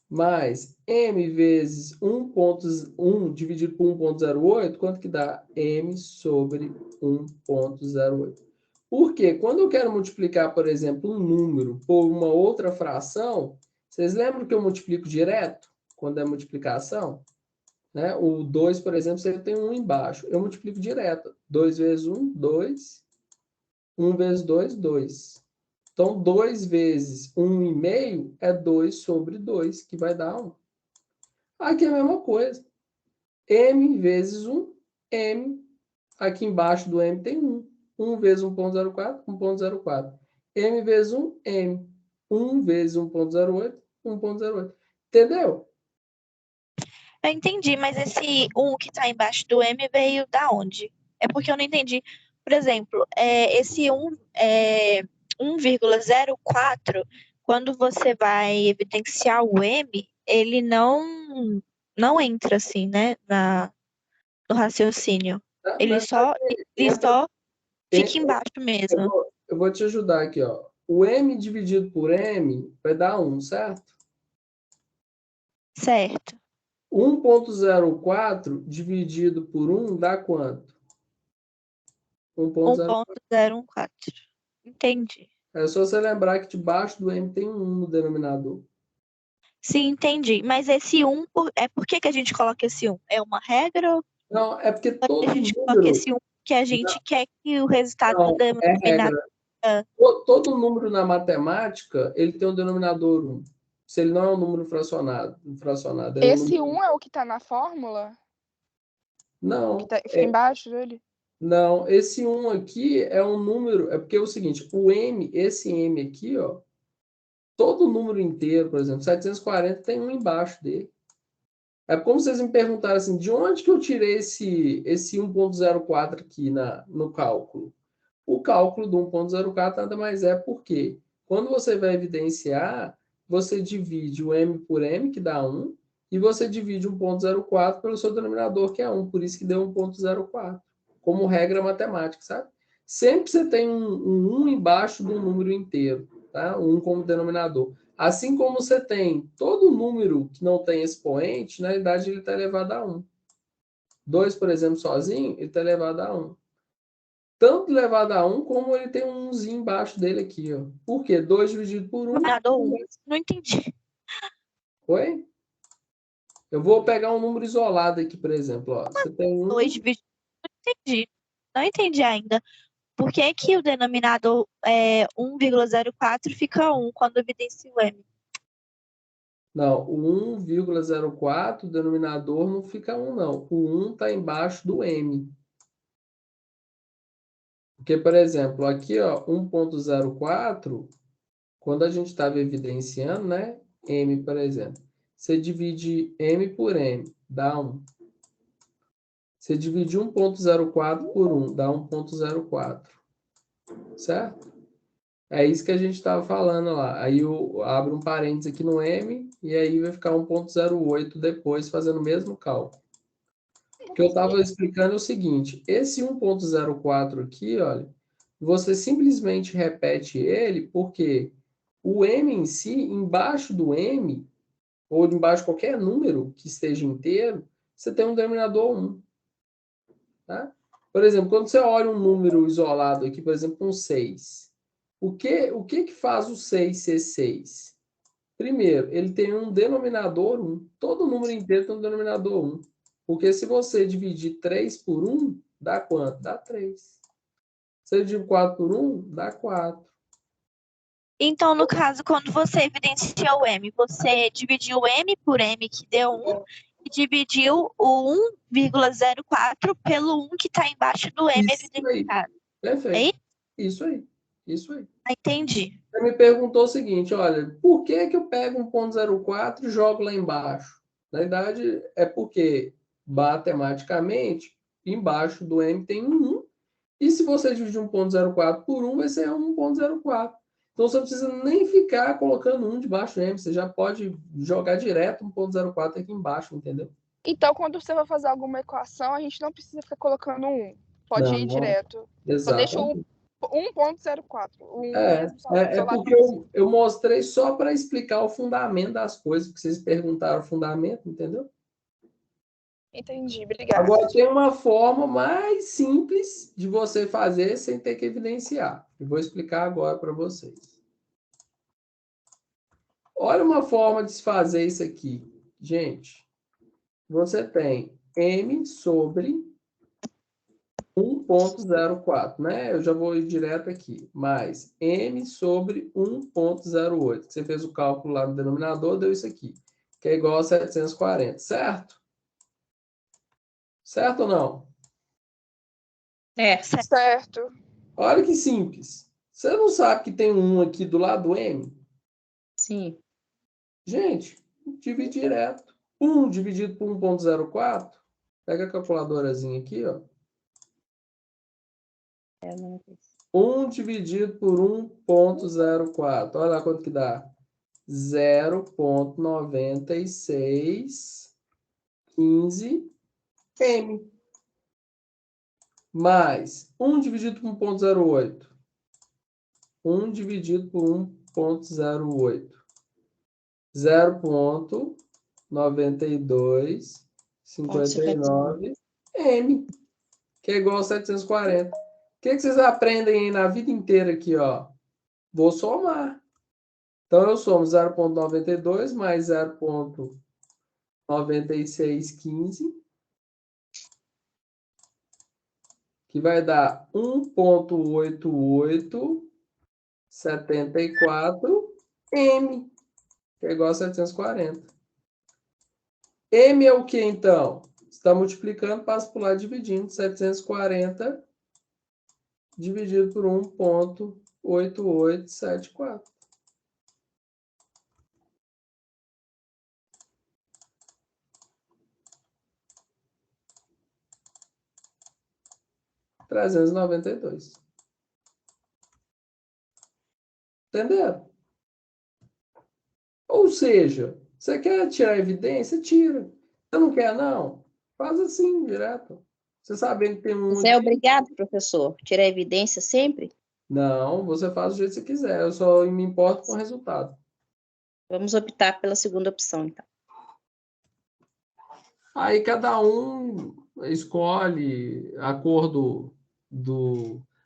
Mais M vezes 1 dividido por 1,08, quanto que dá? M sobre 1,08. Por quê? Quando eu quero multiplicar, por exemplo, um número por uma outra fração, vocês lembram que eu multiplico direto? Quando é multiplicação? Né? O 2, por exemplo, você tem 1 embaixo. Eu multiplico direto. 2 vezes 1, 2. 1 vezes 2, 2. Então, 2 vezes 1,5 é 2 sobre 2, que vai dar 1. Aqui é a mesma coisa. M vezes 1, M. Aqui embaixo do M tem 1. 1 vezes 1,04, 1,04. M vezes 1, M. 1 vezes 1,08, 1,08. Entendeu? Eu entendi, mas esse 1 que está embaixo do M veio da onde? É porque eu não entendi. Por exemplo, esse 1 é 1,04, quando você vai evidenciar o M, ele não entra assim, né, no raciocínio. Tá? Ele Mas só fica eu embaixo mesmo. eu vou te ajudar aqui, ó. O M dividido por M vai dar 1, certo? Certo. 1,04 dividido por 1 dá quanto? 1,04. 1,014. Entendi. É só você lembrar que debaixo do M tem 1 no denominador. Sim, entendi. Mas esse 1, por que a gente coloca esse 1? É uma regra ou Não, é porque a todo gente coloca número... esse 1 que a gente quer que o resultado Não, do é denominador... regra. Todo número na matemática, ele tem um denominador 1. Se ele não é um número fracionado é um Esse número... 1 é o que tá na fórmula? Não, Fica embaixo dele? não, esse 1 aqui é um número... É porque é o seguinte, o M, esse M aqui, ó, todo número inteiro, por exemplo, 740 tem 1 embaixo dele. É como vocês me perguntaram assim, de onde que eu tirei esse 1,04 aqui no cálculo? O cálculo do 1,04 nada mais é porque quando você vai evidenciar, você divide o M por M, que dá 1, e você divide 1,04 pelo seu denominador, que é 1, por isso que deu 1,04, como regra matemática, sabe? Sempre você tem um 1 embaixo do número inteiro, tá? 1 como denominador. Assim como você tem todo número que não tem expoente, na realidade ele está elevado a 1. 2, por exemplo, sozinho, ele está elevado a 1. Tanto elevado a 1, como ele tem um 1zinho embaixo dele aqui, ó. Por quê? 2 dividido por 1. Denominador 1. Não entendi. Oi? Eu vou pegar um número isolado aqui, por exemplo. Ó. Você tem 2 1... dividido. Não entendi. Não entendi ainda. Por que que o denominador 1,04 fica 1 quando evidencia o M? Não, o 1,04, o denominador não fica 1, não. O 1 está embaixo do M. Porque, por exemplo, aqui, ó, 1,04, quando a gente estava evidenciando, né? M, por exemplo. Você divide M por M, dá 1. Você divide 1,04 por 1, dá 1,04. Certo? É isso que a gente estava falando lá. Aí eu abro um parênteses aqui no M, e aí vai ficar 1,08 depois, fazendo o mesmo cálculo. O que eu estava explicando é o seguinte, esse 1.04 aqui, olha, você simplesmente repete ele porque o m em si, embaixo do m, ou embaixo de qualquer número que esteja inteiro, você tem um denominador 1. Tá? Por exemplo, quando você olha um número isolado aqui, por exemplo, um 6, o que faz o 6 ser 6? Primeiro, ele tem um denominador 1. Todo número inteiro tem um denominador 1. Porque se você dividir 3 por 1, dá quanto? Dá 3. Se você dividir 4 por 1, dá 4. Então, no caso, quando você evidencia o M, você dividiu o M por M, que deu 1, e dividiu o 1,04 pelo 1 que está embaixo do M Isso aí. evidenciado. É Perfeito. isso? Isso aí. Isso aí. Entendi. Você me perguntou o seguinte, olha, por que que eu pego 1.04 e jogo lá embaixo? Na verdade, é porque, matematicamente, embaixo do M tem um 1, e se você dividir 1.04 por 1, vai ser 1.04. Então, você não precisa nem ficar colocando 1 debaixo do M, você já pode jogar direto 1.04 aqui embaixo, entendeu? Então, quando você vai fazer alguma equação, a gente não precisa ficar colocando 1. Pode ir Não, direto. Só deixa o exatamente. 1.04. O 1 É, mesmo, é só lá porque para você. eu mostrei só para explicar o fundamento das coisas, porque vocês perguntaram o fundamento, entendeu? Entendi, obrigada. Agora, tem uma forma mais simples de você fazer sem ter que evidenciar. Eu vou explicar agora para vocês. Olha uma forma de se fazer isso aqui. Gente, você tem m sobre 1.04, né? Eu já vou ir direto aqui. Mais m sobre 1.08. Você fez o cálculo lá no denominador, deu isso aqui. Que é igual a 740, certo? Certo ou não? Certo. Olha que simples. Você não sabe que tem um 1 aqui do lado do m? Sim. Gente, divide direto. 1 dividido por 1.04. Pega a calculadorazinha aqui, ó. 1 dividido por 1.04. Olha lá quanto que dá. 0,9615 m. Mais 1 dividido por 1.08. 1 dividido por 1.08. 0,9259 m, que é igual a 740. O que vocês aprendem aí na vida inteira aqui, ó? Vou somar. Então, eu somo 0,92 mais 0,9615, que vai dar 1,8874 m, que é igual a 740. M é o que, então? Está multiplicando, passa por lá dividindo. 740 dividido por 1,8874. R$ 392. Entenderam? Ou seja, você quer tirar evidência? Tira. Você não quer, não? Faz assim, direto. Você sabendo que tem um... Você é obrigado, professor, tirar evidência sempre? Não, você faz do jeito que você quiser. Eu só me importo com o resultado. Vamos optar pela segunda opção, então. Aí cada um escolhe a cor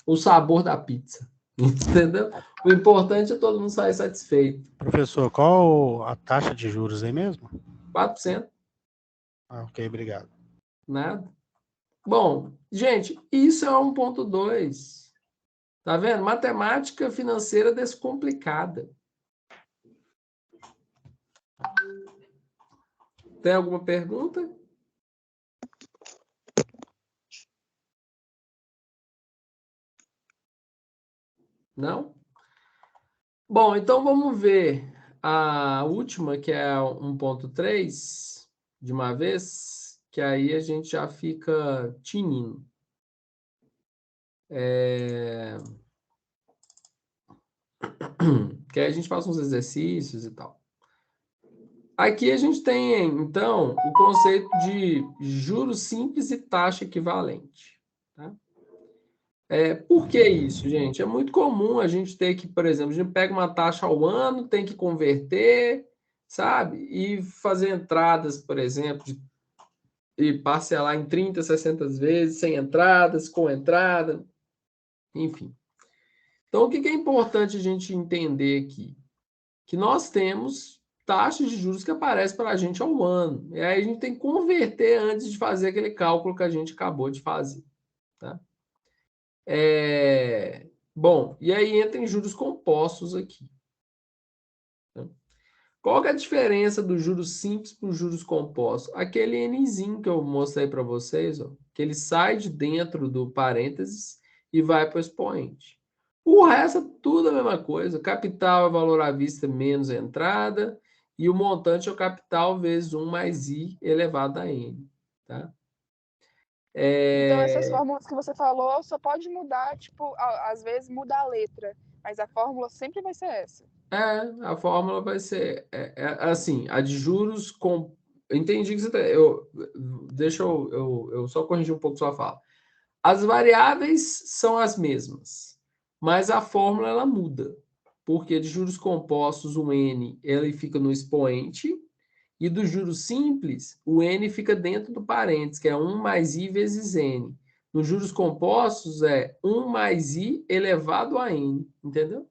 o sabor da pizza. Entendeu? O importante é todo mundo sair satisfeito. Professor, qual a taxa de juros aí mesmo? 4%. Ah, ok, obrigado. Nada. Bom, gente, isso é 1.2. Tá vendo? Matemática financeira descomplicada. Tem alguma pergunta? Não? Bom, então vamos ver a última, que é 1.3, de uma vez, que aí a gente já fica tinindo. Que aí a gente faz uns exercícios e tal. aqui a gente tem, então, o conceito de juros simples e taxa equivalente. Tá? Por que isso, gente? É muito comum a gente ter que, por exemplo, a gente pega uma taxa ao ano, tem que converter, sabe? E fazer entradas, por exemplo, e parcelar em 30, 60 vezes, sem entradas, com entrada, enfim. Então, o que é importante a gente entender aqui? Que nós temos taxas de juros que aparecem para a gente ao ano. E aí a gente tem que converter antes de fazer aquele cálculo que a gente acabou de fazer. Tá? Bom, e aí entra em juros compostos aqui. Tá? Qual que é a diferença dos juros simples para os juros compostos? Aquele Nzinho que eu mostrei para vocês, ó, que ele sai de dentro do parênteses e vai para o expoente. O resto é tudo a mesma coisa. Capital é valor à vista menos a entrada e o montante é o capital vezes 1 mais I elevado a N. Tá? Então, essas fórmulas que você falou só pode mudar, tipo, às vezes muda a letra, mas a fórmula sempre vai ser essa. A fórmula vai ser assim, a de juros com. Entendi que você tá. Deixa eu só corrigir um pouco sua fala. As variáveis são as mesmas, mas a fórmula ela muda. Porque de juros compostos, o N ele fica no expoente, e dos juros simples, o N fica dentro do parênteses, que é 1 mais I vezes N. Nos juros compostos, é 1 mais I elevado a N. Entendeu?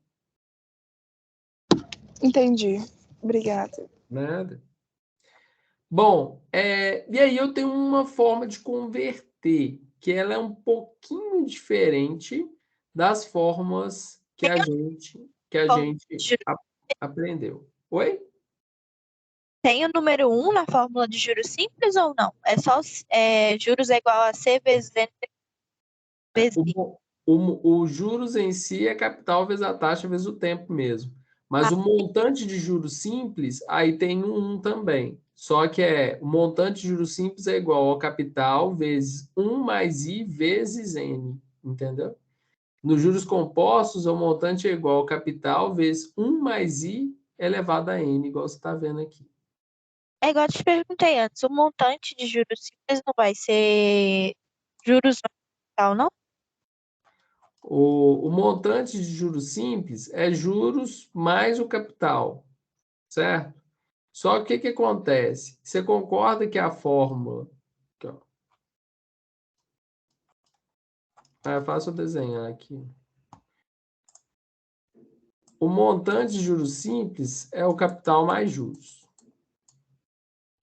Entendi. Obrigada. Nada. Bom, e aí eu tenho uma forma de converter, que ela é um pouquinho diferente das formas que a gente aprendeu. Oi? Tem o número 1 na fórmula de juros simples ou não? É só juros é igual a C vezes N vezes I. O juros em si é capital vezes a taxa vezes o tempo mesmo. Mas o montante de juros simples, aí tem um também. Só que o montante de juros simples é igual ao capital vezes 1 mais I vezes N. Entendeu? Nos juros compostos, o montante é igual ao capital vezes 1 mais I elevado a N, igual você está vendo aqui. É igual eu te perguntei antes, o montante de juros simples não vai ser juros no capital, não? O montante de juros simples é juros mais o capital, certo? Só que o que acontece? Você concorda que a fórmula... Aqui, ó. É fácil eu desenhar aqui. O montante de juros simples é o capital mais juros.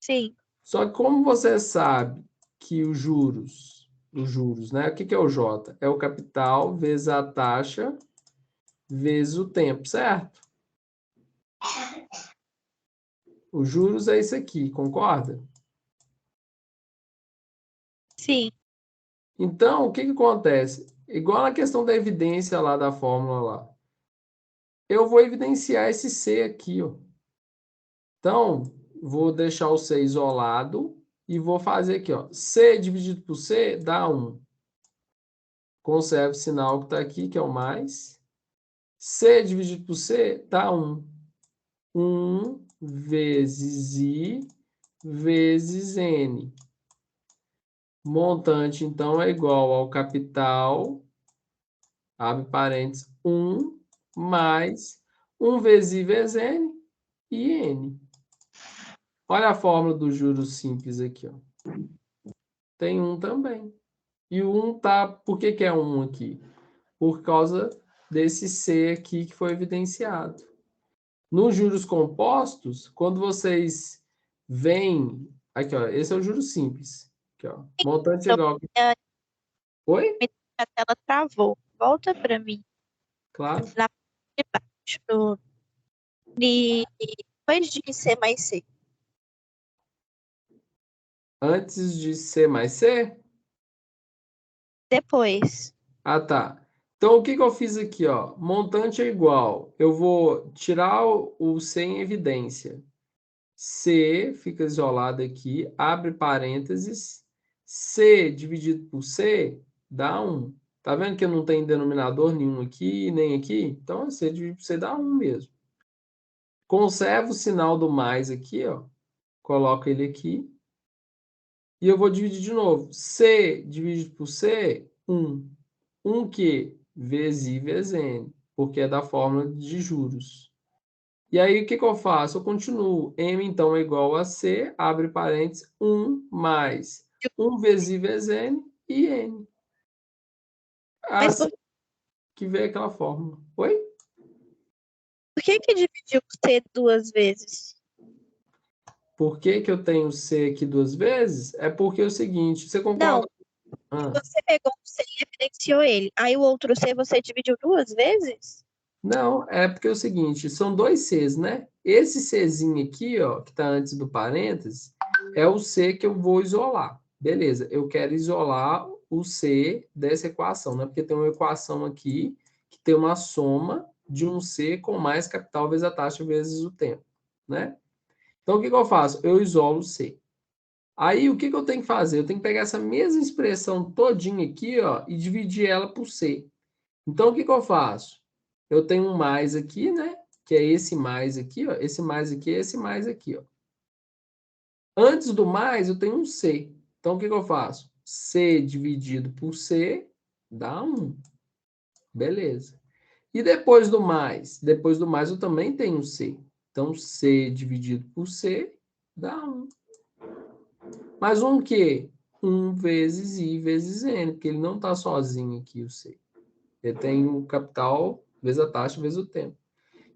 Sim. Só que como você sabe que os juros, né? O que é o J? É o capital vezes a taxa vezes o tempo, certo? Os juros é isso aqui, concorda? Sim. Então, o que acontece? Igual na questão da evidência lá da fórmula lá. Eu vou evidenciar esse C aqui, ó. Então, vou deixar o C isolado e vou fazer aqui, ó. C dividido por C dá 1. Conserve o sinal que está aqui, que é o mais. C dividido por C dá 1. 1 vezes I vezes N. Montante, então, é igual ao capital, abre parênteses, 1 mais 1 vezes I vezes N e N. Olha a fórmula dos juros simples aqui, ó. Tem 1 também. E o 1 tá... Por que é 1 aqui? Por causa desse C aqui que foi evidenciado. Nos juros compostos, quando vocês veem... Aqui, ó. Esse é o juro simples. Aqui, ó. Montante igual... Oi? A tela travou. Volta para mim. Claro. Na parte de baixo. Depois de C mais C. Antes de C mais C? Depois. Ah, tá. Então, o que eu fiz aqui, ó? Montante é igual. Eu vou tirar o C em evidência. C fica isolado aqui, abre parênteses. C dividido por C dá 1. Tá vendo que não tem denominador nenhum aqui, nem aqui? Então, C dividido por C dá 1 mesmo. Conserva o sinal do mais aqui, ó. Coloco ele aqui. E eu vou dividir de novo. C dividido por C, 1. 1 que? Vezes I vezes N, porque é da fórmula de juros. E aí, o que eu faço? Eu continuo. M, então, é igual a C, abre parênteses, 1 mais 1 vezes I vezes N e N. Assim que vem aquela fórmula. Oi? Por que dividiu C 2 vezes? Por que eu tenho C aqui 2 vezes? É porque é o seguinte, você concorda? Você pegou um C e evidenciou ele. Aí o outro C você dividiu 2 vezes? Não, é porque é o seguinte, são 2 Cs, né? Esse Czinho aqui, ó, que está antes do parênteses, é o C que eu vou isolar. Beleza, eu quero isolar o C dessa equação, né? Porque tem uma equação aqui que tem uma soma de um C com mais capital vezes a taxa vezes o tempo, né? Então, o que eu faço? Eu isolo o C. Aí, o que eu tenho que fazer? Eu tenho que pegar essa mesma expressão todinha aqui, ó, e dividir ela por C. Então, o que eu faço? Eu tenho um mais aqui, né? Que é esse mais aqui, ó. Esse mais aqui é esse mais aqui, ó. Antes do mais, eu tenho um C. Então, o que eu faço? C dividido por C dá 1. Beleza. E depois do mais? Depois do mais, eu também tenho um C. Então, C dividido por C dá 1. Mas um quê? 1 vezes I vezes N, porque ele não está sozinho aqui, o C. Ele tem o capital vezes a taxa vezes o tempo.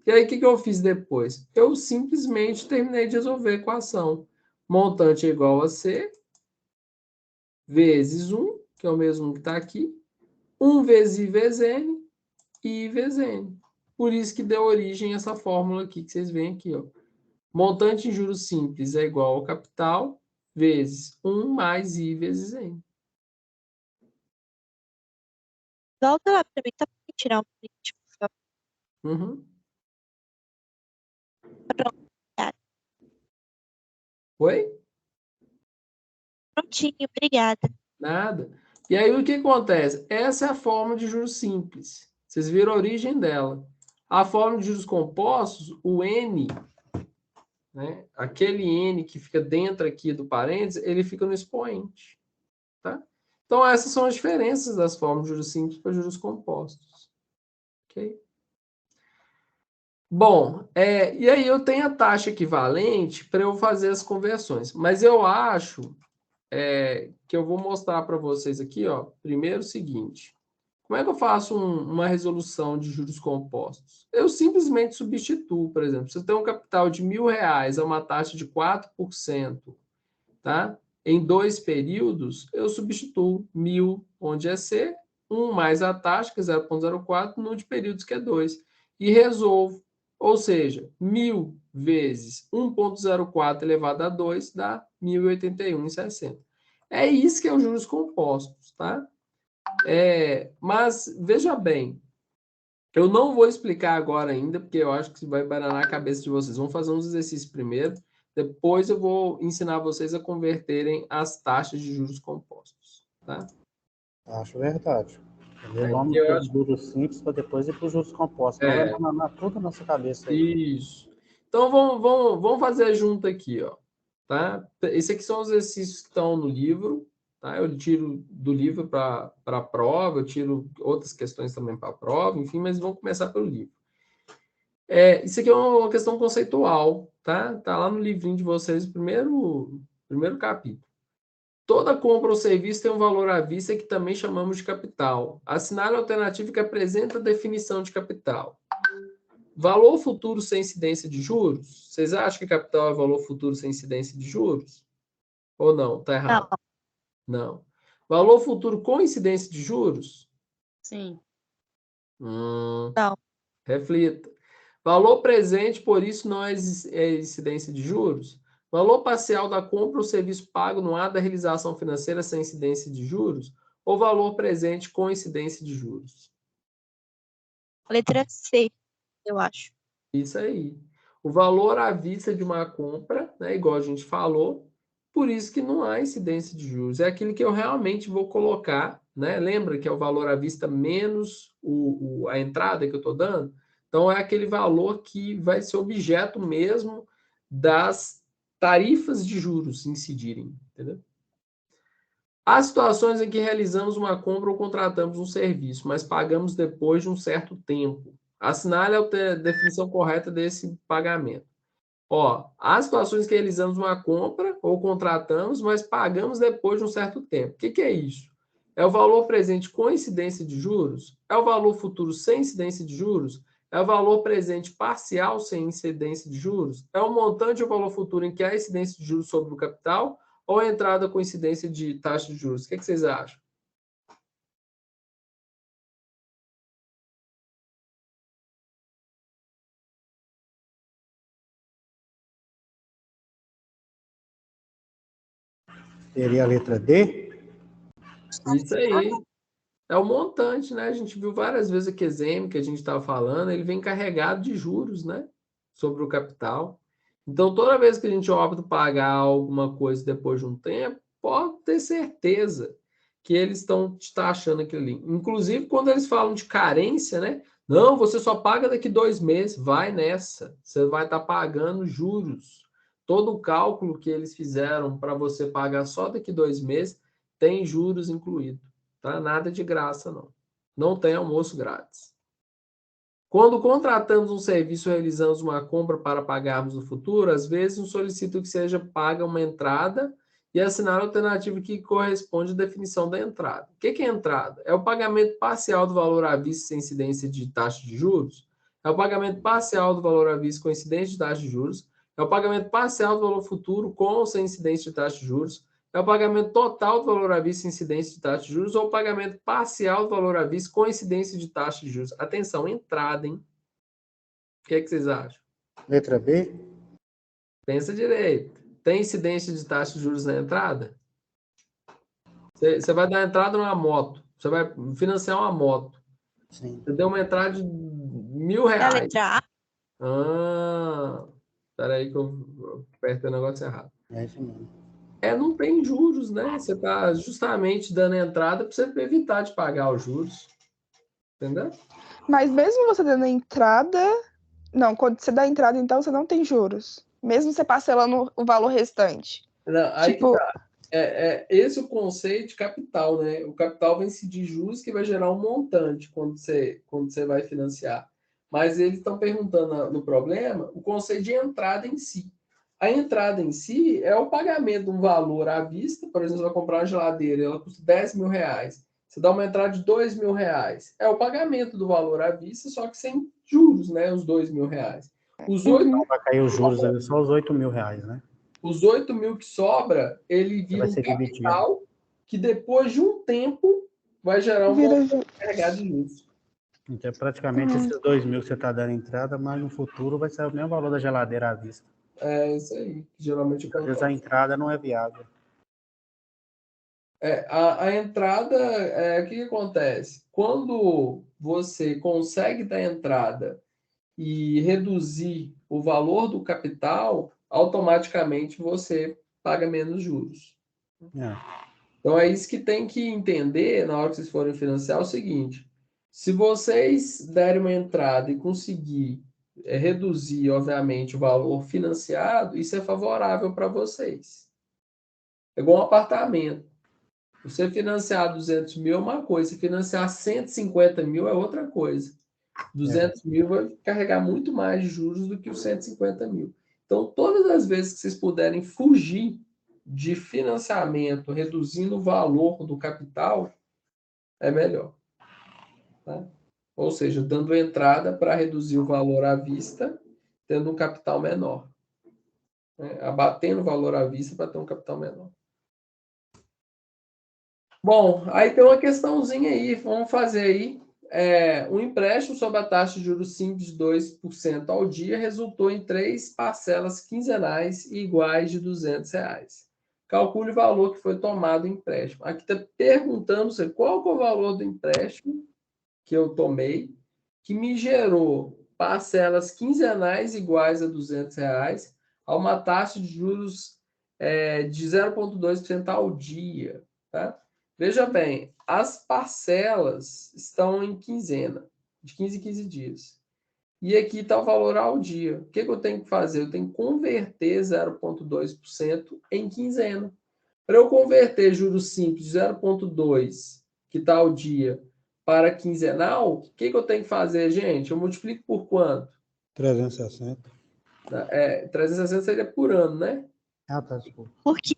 E aí, o que eu fiz depois? Eu simplesmente terminei de resolver a equação. Montante é igual a C, vezes 1, que é o mesmo que está aqui, 1 vezes I vezes N, e I vezes N. Por isso que deu origem a essa fórmula aqui, que vocês veem aqui, ó. Montante em juros simples é igual ao capital, vezes 1 mais I vezes N. Volta lá para mim, tá para tirar um print, por favor. Uhum. Pronto. Oi? Prontinho, obrigada. Nada. E aí, o que acontece? Essa é a forma de juros simples. Vocês viram a origem dela. A forma de juros compostos, o N, né? Aquele N que fica dentro aqui do parênteses, ele fica no expoente. Tá? Então, essas são as diferenças das formas de juros simples para juros compostos. Ok? Bom, e aí eu tenho a taxa equivalente para eu fazer as conversões. Mas eu acho que eu vou mostrar para vocês aqui, ó, primeiro o seguinte. Como é que eu faço uma resolução de juros compostos? Eu simplesmente substituo, por exemplo, se eu tenho um capital de R$1.000 a uma taxa de 4%, tá? Em 2 períodos, eu substituo 1.000, onde é C, 1 mais a taxa, que é 0,04, no de períodos, que é 2, e resolvo. Ou seja, 1.000 vezes 1,04 elevado a 2 dá 1.081,60. É isso que é os juros compostos, tá? Mas, veja bem, eu não vou explicar agora ainda, porque eu acho que vai baranar a cabeça de vocês. Vamos fazer uns exercícios primeiro, depois eu vou ensinar vocês a converterem as taxas de juros compostos, tá? Acho verdade. Aí, Vamos eu para os acho- juros simples para depois ir para os juros compostos. Não vai bananar tudo na nossa cabeça aí. Isso. Então, vamos fazer junto aqui, ó. Tá? Esse aqui são os exercícios que estão no livro, tá? Eu tiro do livro para a prova, eu tiro outras questões também para a prova, enfim, mas vamos começar pelo livro. Isso aqui é uma questão conceitual, tá? Tá lá no livrinho de vocês, o primeiro capítulo. Toda compra ou serviço tem um valor à vista que também chamamos de capital. Assinale a alternativa que apresenta a definição de capital. Valor futuro sem incidência de juros? Vocês acham que capital é valor futuro sem incidência de juros? Ou não? Tá errado? Não. Valor futuro com incidência de juros? Sim. Não. Reflita. Valor presente, por isso não é incidência de juros? Valor parcial da compra ou serviço pago no ato da realização financeira sem incidência de juros? Ou valor presente com incidência de juros? Letra C, eu acho. Isso aí. O valor à vista de uma compra, né, igual a gente falou, por isso que não há incidência de juros. É aquilo que eu realmente vou colocar, né? Lembra que é o valor à vista menos a entrada que eu estou dando? Então, é aquele valor que vai ser objeto mesmo das tarifas de juros incidirem, entendeu? Há situações em que realizamos uma compra ou contratamos um serviço, mas pagamos depois de um certo tempo. Assinale a definição correta desse pagamento. Ó, há situações que realizamos uma compra ou contratamos, mas pagamos depois de um certo tempo. O que é isso? É o valor presente com incidência de juros? É o valor futuro sem incidência de juros? É o valor presente parcial sem incidência de juros? É o montante ou valor futuro em que há incidência de juros sobre o capital? Ou a entrada com incidência de taxa de juros? O que vocês acham? Seria a letra D? Isso aí. É o montante, né? A gente viu várias vezes aqui exemplo que a gente estava falando, ele vem carregado de juros, né? Sobre o capital. Então, toda vez que a gente opta por pagar alguma coisa depois de um tempo, pode ter certeza que eles estão te taxando aquilo ali. Inclusive, quando eles falam de carência, né? Não, você só paga daqui 2 meses. Vai nessa. Você vai estar pagando juros. Todo o cálculo que eles fizeram para você pagar só daqui 2 meses tem juros incluído. Tá? Nada de graça, não. Não tem almoço grátis. Quando contratamos um serviço ou realizamos uma compra para pagarmos no futuro, às vezes nos solicita que seja paga uma entrada e assinar a alternativa que corresponde à definição da entrada. O que é entrada? É o pagamento parcial do valor à vista sem incidência de taxa de juros? É o pagamento parcial do valor à vista com incidência de taxa de juros? É o pagamento parcial do valor futuro com ou sem incidência de taxa de juros? É o pagamento total do valor à vista sem incidência de taxa de juros ou o pagamento parcial do valor à vista com incidência de taxa de juros? Atenção, entrada, hein? O que vocês acham? Letra B? Pensa direito. Tem incidência de taxa de juros na entrada? Você vai dar entrada numa moto. Você vai financiar uma moto. Sim. Você deu uma entrada de R$1.000. É a letra A? Ah, peraí que eu apertei o negócio errado. É isso mesmo. Não tem juros, né? Você está justamente dando entrada para você evitar de pagar os juros. Entendeu? Mas mesmo você dando entrada... Não, quando você dá entrada, então, você não tem juros. Mesmo você parcelando o valor restante. Não, aí Tipo, que tá. Esse é o conceito de capital, né? O capital vai incidir juros que vai gerar um montante quando você vai financiar. Mas eles estão perguntando no problema o conceito de entrada em si. A entrada em si é o pagamento de um valor à vista. Por exemplo, você vai comprar uma geladeira, ela custa R$10.000. Você dá uma entrada de R$2.000. É o pagamento do valor à vista, só que sem juros, né? Os R$2.000. Os Então vai cair os juros ali, só os R$8.000, né? Os 8.000 que sobra, ele vira Vai um ser dividido. capital que depois de um tempo vai gerar um montante carregado de juros. Então, praticamente, esses 2.000 que você está dando entrada, mas no futuro vai ser o mesmo valor da geladeira à vista. É isso aí, que geralmente Às vezes a entrada não é viável. A entrada, o que acontece? Quando você consegue dar entrada e reduzir o valor do capital, automaticamente você paga menos juros. Então é isso que tem que entender na hora que vocês forem financiar, é o seguinte: se vocês derem uma entrada e conseguir reduzir, obviamente, o valor financiado, isso é favorável para vocês. É igual um apartamento. Você financiar 200.000 é uma coisa, se financiar 150.000 é outra coisa. 200.000 vai carregar muito mais de juros do que os 150.000. Então, todas as vezes que vocês puderem fugir de financiamento, reduzindo o valor do capital, é melhor. Tá? Ou seja, dando entrada para reduzir o valor à vista, tendo um capital menor. Né? Abatendo o valor à vista para ter um capital menor. Bom, aí tem uma questãozinha aí, vamos fazer aí. Um empréstimo sob a taxa de juros simples de 2% ao dia resultou em 3 parcelas quinzenais e iguais de R$200. Calcule o valor que foi tomado em empréstimo. Aqui está perguntando qual que é o valor do empréstimo que eu tomei, que me gerou parcelas quinzenais iguais a R$200, a uma taxa de juros de 0,2% ao dia. Tá? Veja bem, as parcelas estão em quinzena, de 15 em 15 dias. E aqui está o valor ao dia. O que eu tenho que fazer? Eu tenho que converter 0,2% em quinzena. Para eu converter juros simples de 0,2, que está ao dia, para quinzenal, o que eu tenho que fazer, gente? Eu multiplico por quanto? 360. 360 seria por ano, né? Ah, tá, desculpa. Por quê?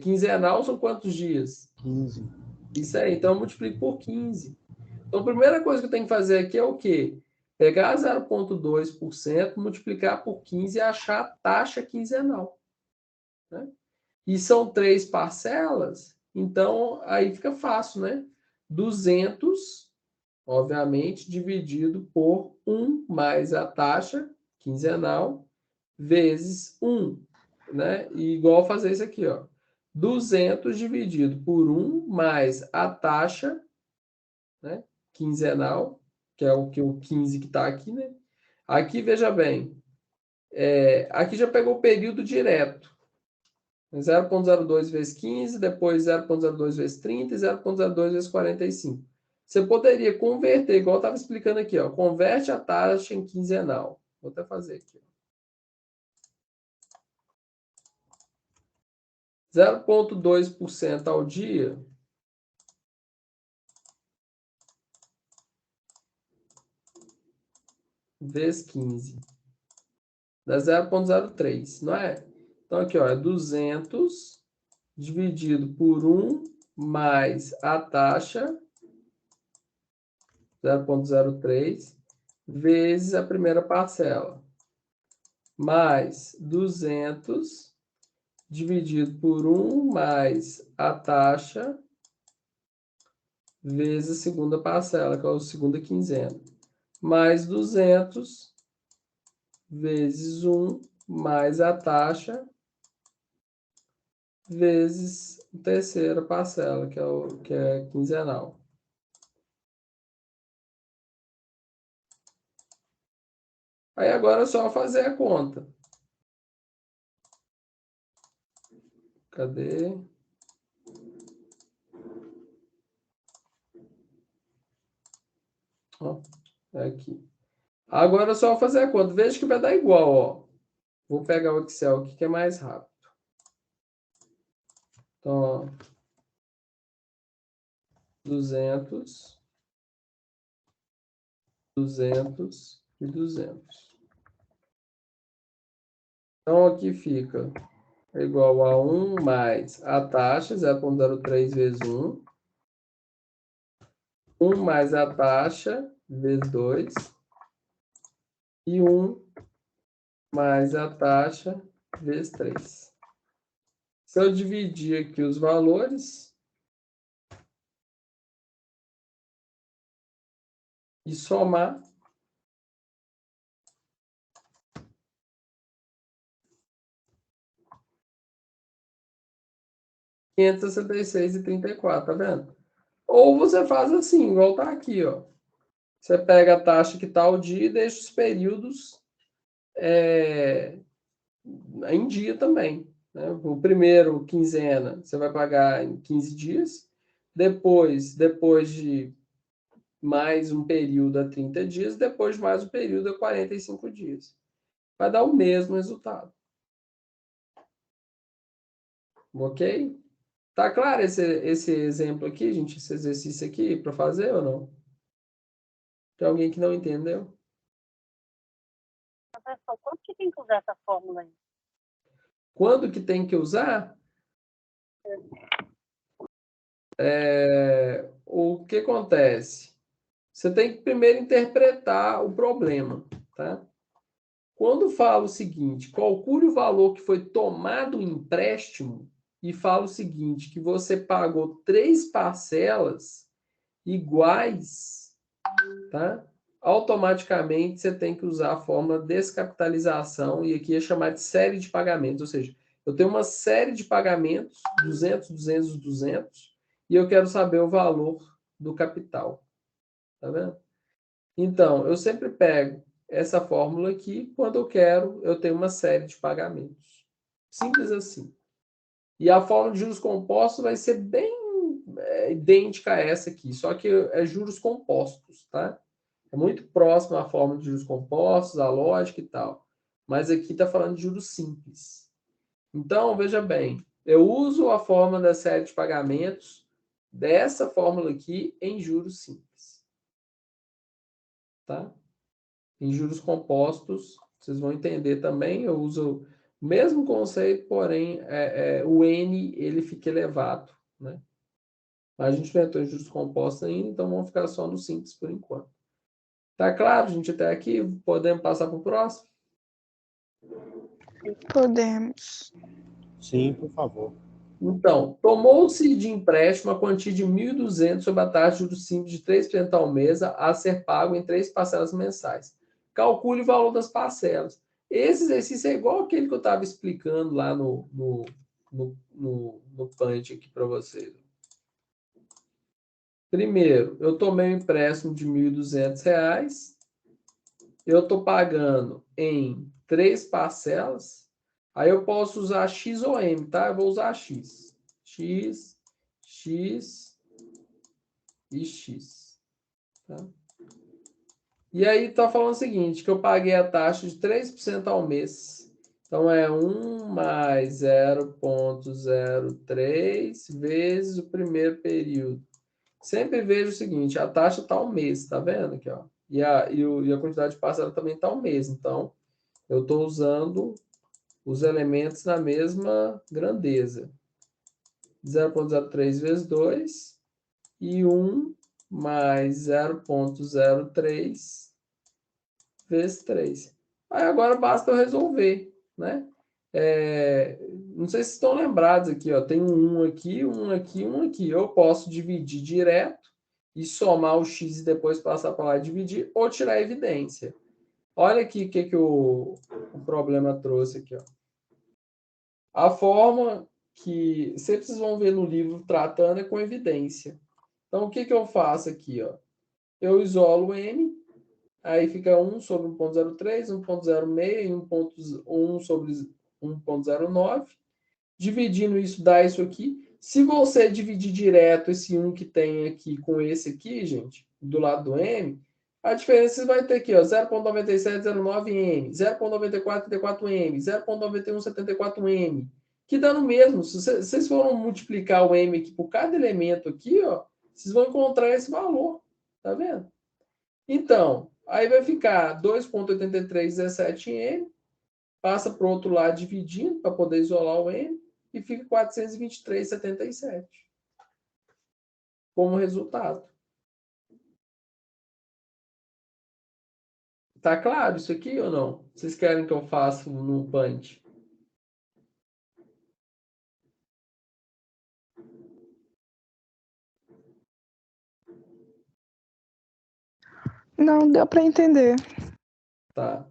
Quinzenal são quantos dias? 15. Isso aí, então eu multiplico por 15. Então a primeira coisa que eu tenho que fazer aqui é o quê? Pegar 0,2%, multiplicar por 15 e achar a taxa quinzenal. Né? E são 3 parcelas, então aí fica fácil, né? 200, obviamente, dividido por 1 mais a taxa quinzenal vezes 1, né? E igual fazer isso aqui, ó. 200 dividido por 1 mais a taxa, né, quinzenal, que é o 15 que está aqui, né? Aqui, veja bem, aqui já pegou o período direto. 0,02 vezes 15, depois 0,02 vezes 30 e 0,02 vezes 45. Você poderia converter, igual eu estava explicando aqui, ó, converte a taxa em quinzenal. Vou até fazer aqui. 0,2% ao dia vezes 15. Dá 0,03, não é? Então, aqui, ó, é 200 dividido por 1 mais a taxa, 0,03, vezes a primeira parcela, mais 200 dividido por 1 mais a taxa, vezes a segunda parcela, que é a segunda quinzena, mais 200 vezes 1 mais a taxa, vezes a terceira parcela, que é quinzenal. Aí agora é só fazer a conta. Cadê? Ó, aqui. Agora é só fazer a conta. Veja que vai dar igual, ó. Vou pegar o Excel aqui que é mais rápido. Então, ó, 200, 200 e 200. Então, aqui fica igual a 1 mais a taxa, 0,03 vezes 1. 1 mais a taxa, vezes 2. E 1 mais a taxa, vezes 3. Se eu dividir aqui os valores e somar, R$ 566,34, tá vendo? Ou você faz assim, igual tá aqui, ó. Você pega a taxa que tá ao dia e deixa os períodos em dia também. Né? O primeiro, quinzena, você vai pagar em 15 dias. Depois de mais um período a 30 dias. Depois de mais um período a 45 dias. Vai dar o mesmo resultado. Ok? Tá claro esse exemplo aqui, gente? Esse exercício aqui para fazer ou não? Tem alguém que não entendeu? Professor, quanto que tem que usar essa fórmula aí? Quando que tem que usar? O que acontece? Você tem que primeiro interpretar o problema, tá? Quando fala o seguinte, calcule o valor que foi tomado em empréstimo e fala o seguinte, que você pagou 3 parcelas iguais, tá? Automaticamente você tem que usar a fórmula descapitalização e aqui é chamar de série de pagamentos, ou seja, eu tenho uma série de pagamentos, 200, 200, 200, e eu quero saber o valor do capital, tá vendo? Então, eu sempre pego essa fórmula aqui, quando eu tenho uma série de pagamentos. Simples assim. E a fórmula de juros compostos vai ser bem idêntica a essa aqui, só que é juros compostos, tá? É muito próximo à fórmula de juros compostos, à lógica e tal. Mas aqui está falando de juros simples. Então, veja bem, eu uso a fórmula da série de pagamentos dessa fórmula aqui em juros simples. Tá? Em juros compostos, vocês vão entender também, eu uso o mesmo conceito, porém o N ele fica elevado. Né? Mas a gente não entrou em juros compostos ainda, então vamos ficar só no simples por enquanto. Tá claro, gente, até aqui? Podemos passar para o próximo? Podemos. Sim, por favor. Então, tomou-se de empréstimo a quantia de 1.200 sob a taxa de juros simples de 3% ao mês a ser pago em 3 parcelas mensais. Calcule o valor das parcelas. Esse exercício é igual aquele que eu estava explicando lá no Punch aqui para vocês. Primeiro, eu tomei um empréstimo de R$ 1.200. Eu estou pagando em 3 parcelas. Aí eu posso usar X ou M, tá? Eu vou usar X. X, X e X. Tá? E aí está falando o seguinte, que eu paguei a taxa de 3% ao mês. Então, é 1 mais 0,03 vezes o primeiro período. Sempre vejo o seguinte, a taxa está ao mês, tá vendo aqui, ó? E a quantidade de parcela também está ao mês. Então, eu estou usando os elementos na mesma grandeza. 0,03 vezes 2 e 1 mais 0,03 vezes 3. Aí agora basta eu resolver, né? Não sei se estão lembrados aqui, ó. Tem um aqui, um aqui, um aqui. Eu posso dividir direto e somar o x e depois passar para lá e dividir, ou tirar a evidência. Olha aqui o que o problema trouxe aqui, ó. A forma que sempre vocês vão ver no livro tratando é com evidência. Então, o que eu faço aqui, ó? Eu isolo M, aí fica 1 sobre 1,03, 1,06 e 1 sobre 1,09. Dividindo isso, dá isso aqui. Se você dividir direto esse 1 que tem aqui com esse aqui, gente, do lado do M, a diferença você vai ter aqui, ó, 0,9709M, 0,9434M, 0,9174M, que dá no mesmo. Se vocês forem multiplicar o M aqui por cada elemento aqui, ó, vocês vão encontrar esse valor. Tá vendo? Então, aí vai ficar 2,8317M, passa para o outro lado dividindo para poder isolar o M, e fica 423,77 como resultado. Tá claro isso aqui ou não? Vocês querem que eu faça no Punch? Não, deu para entender. Tá.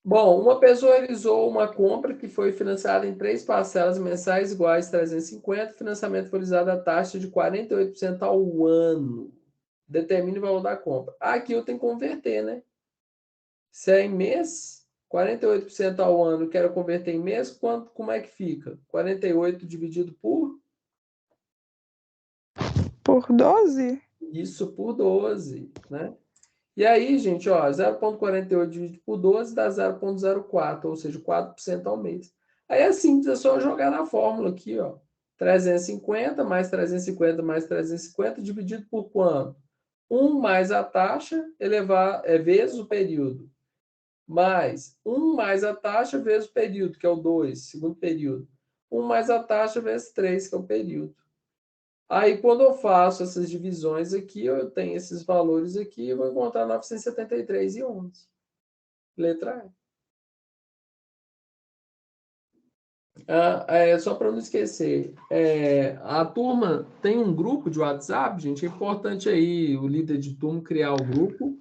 Bom, uma pessoa realizou uma compra que foi financiada em 3 parcelas mensais iguais a 350. O financiamento foi realizado a taxa de 48% ao ano. Determine o valor da compra. Aqui eu tenho que converter, né? Se é em mês, 48% ao ano, quero converter em mês, como é que fica? 48 dividido por? Por 12? Isso por 12, né? E aí, gente, ó, 0,48 dividido por 12 dá 0,04, ou seja, 4% ao mês. Aí é simples, é só jogar na fórmula aqui, ó. 350 mais 350 mais 350 dividido por quanto? 1 mais a taxa vezes o período. Mais 1 mais a taxa vezes o período, que é o 2, segundo período. 1 mais a taxa vezes 3, que é o período. Aí, quando eu faço essas divisões aqui, eu tenho esses valores aqui, eu vou encontrar 973,11. Letra E. Só para não esquecer, a turma tem um grupo de WhatsApp, gente, é importante aí o líder de turma criar o grupo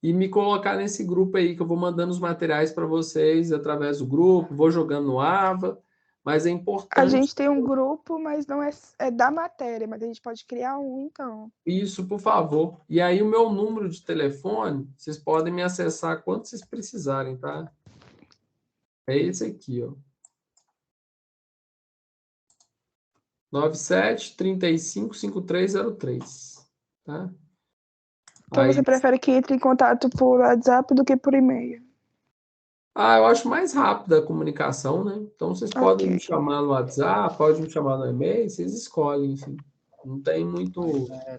e me colocar nesse grupo aí, que eu vou mandando os materiais para vocês através do grupo, vou jogando no AVA, mas é A importante gente tem um grupo, mas não é da matéria, mas a gente pode criar um, então. isso, por favor. E aí o meu número de telefone, vocês podem me acessar quando vocês precisarem, tá? É esse aqui, ó. 97-35-5303, tá? Então Aí, você prefere que entre em contato por WhatsApp do que por e-mail? eu acho mais rápida a comunicação, né? Então, vocês podem me Ok. chamar no WhatsApp, podem me chamar no e-mail, vocês escolhem, enfim. Não tem muito...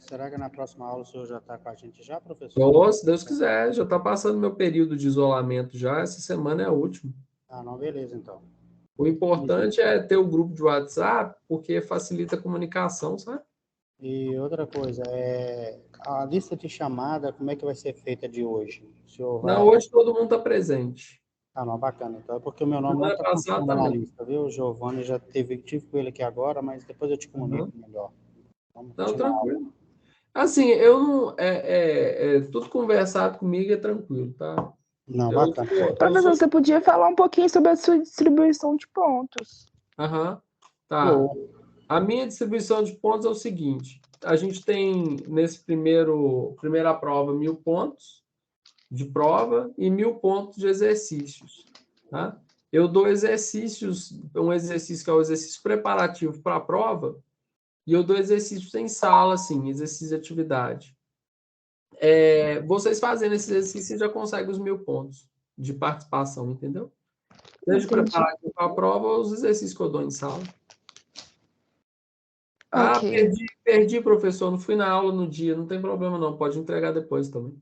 Será que na próxima aula o senhor já está com a gente já, professor? Ou, se Deus quiser, já está passando meu período de isolamento já, essa semana é a última. Ah, não, beleza, então. O importante é ter o grupo de WhatsApp, porque facilita a comunicação, sabe? E outra coisa, a lista de chamada, como é que vai ser feita de hoje? O senhor Não, vai... hoje todo mundo está presente. Ah, não, bacana. Então é porque o meu nome não Semana está passada constando na também. lista, viu? O Giovanni já tive com ele aqui agora, mas depois eu te comunico Uhum. melhor. Vamos Não, continuar a aula. tranquilo. Assim, eu não... tudo conversado comigo é tranquilo, tá? Não, Eu bacana. sou... Professor, você podia falar um pouquinho sobre a sua distribuição de pontos? Aham, tá. Show. A minha distribuição de pontos é o seguinte: a gente tem nesse primeira prova 1.000 pontos de prova e 1.000 pontos de exercícios, tá? Eu dou exercícios, um exercício que é o exercício preparativo para a prova, e eu dou exercícios em sala, assim, exercício de atividade. Vocês fazendo esse exercício já conseguem os 1.000 pontos de participação, entendeu? Desde Entendi. preparativo para a prova, os exercícios que eu dou em sala. Ok. Perdi, professor, não fui na aula no dia, não tem problema não, pode entregar depois também.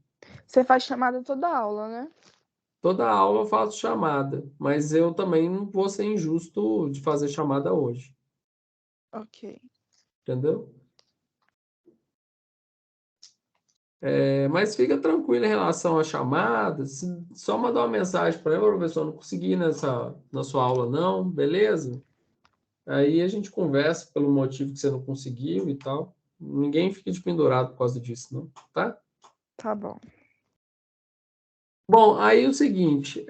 Você faz chamada toda aula, né? Toda aula eu faço chamada, mas eu também não vou ser injusto de fazer chamada hoje, Ok. entendeu? Mas fica tranquilo em relação à chamada, só mandar uma mensagem para eu, professor, não consegui ir na sua aula não, beleza? Aí a gente conversa pelo motivo que você não conseguiu e tal. Ninguém fica de pendurado por causa disso, não, tá? Tá bom. Bom, aí o seguinte,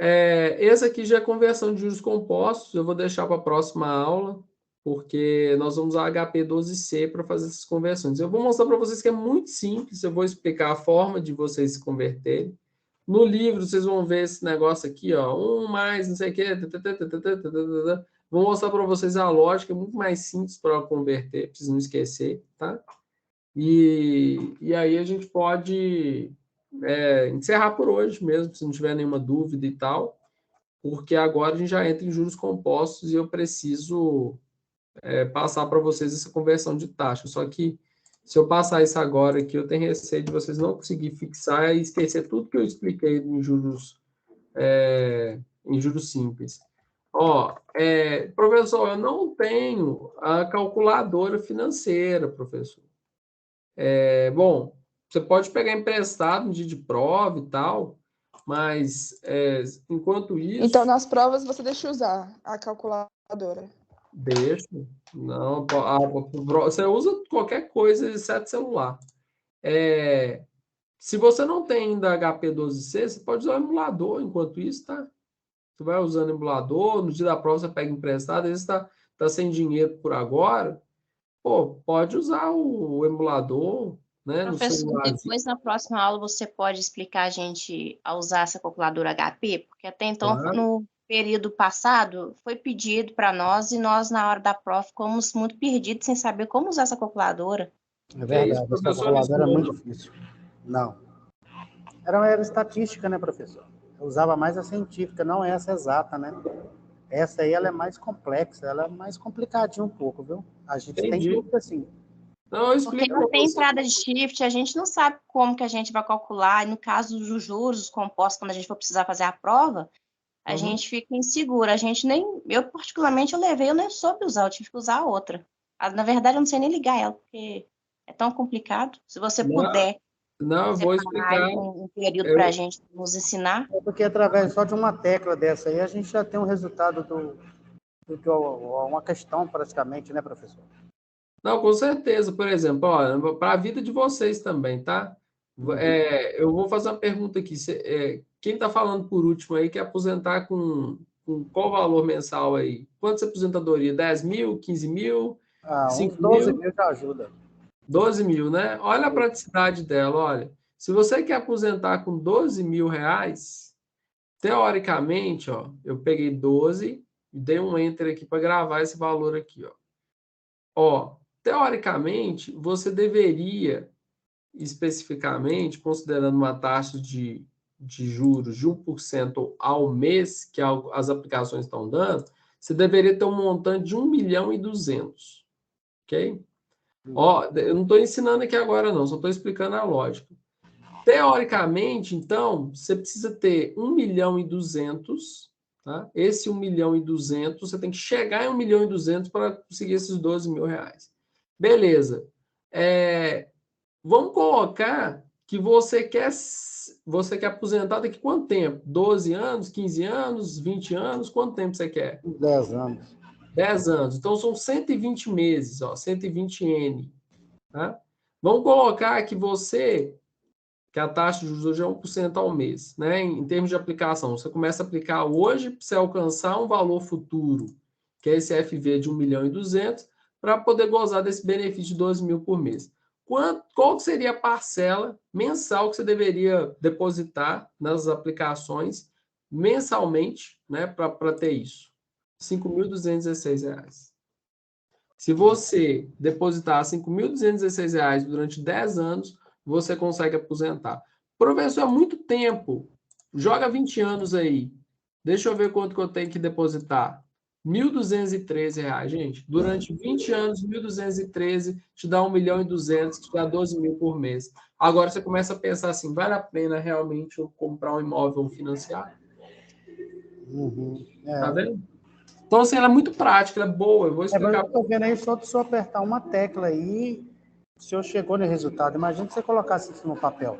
esse aqui já é conversão de juros compostos, eu vou deixar para a próxima aula, porque nós vamos usar HP12C para fazer essas conversões. Eu vou mostrar para vocês que é muito simples, eu vou explicar a forma de vocês se converterem. No livro, vocês vão ver esse negócio aqui, ó, 1 mais, não sei o quê, vou mostrar para vocês a lógica, é muito mais simples para converter, preciso não esquecer, tá? E aí a gente pode encerrar por hoje mesmo, se não tiver nenhuma dúvida e tal, porque agora a gente já entra em juros compostos e eu preciso passar para vocês essa conversão de taxa. Só que se eu passar isso agora aqui, eu tenho receio de vocês não conseguir fixar e esquecer tudo que eu expliquei em juros simples. Professor, eu não tenho a calculadora financeira, professor. Bom, você pode pegar emprestado no dia de prova e tal, mas enquanto isso, Então, nas provas, você deixa usar a calculadora. deixa. Não, você usa qualquer coisa, exceto celular. Se você não tem ainda HP12C, você pode usar o emulador enquanto isso, tá? Você vai usando emulador, no dia da prova você pega emprestado, às vezes tá sem dinheiro por agora, pô, pode usar o emulador, né, no Professor, celularzinho. depois na próxima aula você pode explicar a gente a usar essa calculadora HP? Porque até então, Claro. no período passado, foi pedido para nós e nós, na hora da prova, ficamos muito perdidos sem saber como usar essa calculadora. É verdade, essa professor, calculadora é não muito difícil. Não. Era estatística, né, professor? Eu usava mais a científica, não essa exata, né? Essa aí, ela é mais complexa, ela é mais complicadinha um pouco, viu? A gente tem Entendi. dúvida, sim. Não, eu Porque explico não para tem você. entrada de shift, a gente não sabe como que a gente vai calcular. E no caso dos juros, os compostos, quando a gente for precisar fazer a prova, a Uhum. gente fica insegura. A gente nem... Eu, particularmente, eu nem soube usar, eu tive que usar a outra. Na verdade, eu não sei nem ligar ela, porque é tão complicado. Se você puder Não, eu vou explicar. separar um período para a gente nos ensinar. É porque através só de uma tecla dessa aí, a gente já tem um resultado do que uma questão, praticamente, né, professor? Não, com certeza. Por exemplo, para a vida de vocês também, tá? Eu vou fazer uma pergunta aqui. Quem está falando por último aí quer aposentar com qual valor mensal aí? Quanto é aposentadoria? 10 mil, 15 mil, Ah, uns 5 12 mil? mil já ajuda. 12 mil, né? Olha a praticidade dela, olha. Se você quer aposentar com 12 mil reais, teoricamente, ó, eu peguei 12 e dei um enter aqui para gravar esse valor aqui, ó. Teoricamente, você deveria especificamente, considerando uma taxa de juros de 1% ao mês, que as aplicações estão dando, você deveria ter um montante de 1.200.000, ok? Ó, eu não estou ensinando aqui agora, não, só estou explicando a lógica. Teoricamente, então, você precisa ter 1.200.000, tá? Esse 1.200.000, você tem que chegar em 1.200.000 para conseguir esses 12 mil reais. Beleza. Vamos colocar que você quer aposentar daqui quanto tempo? 12 anos, 15 anos, 20 anos? Quanto tempo você quer? 10 anos. 10 anos. Então, são 120 meses, ó, 120N. Tá? Vamos colocar que a taxa de juros hoje é 1% ao mês, né? Em termos de aplicação. Você começa a aplicar hoje para você alcançar um valor futuro, que é esse FV de 1.200.000, para poder gozar desse benefício de 12 mil por mês. Qual seria a parcela mensal que você deveria depositar nas aplicações mensalmente, né, para ter isso? R$ 5.216. Se você depositar R$ 5.216 durante 10 anos, você consegue aposentar. Professor, é muito tempo. Joga 20 anos aí. Deixa eu ver quanto que eu tenho que depositar. R$ 1.213, gente. Durante 20 anos, 1.213 te dá 1.200.000, te dá 12 mil por mês. Agora você começa a pensar assim, vale a pena realmente eu comprar um imóvel financiado? Tá vendo? Então, assim, ela é muito prática, ela é boa. Eu vou explicar. Eu estou vendo aí, só se eu apertar uma tecla aí, o senhor chegou no resultado. Imagina que você colocasse isso no papel.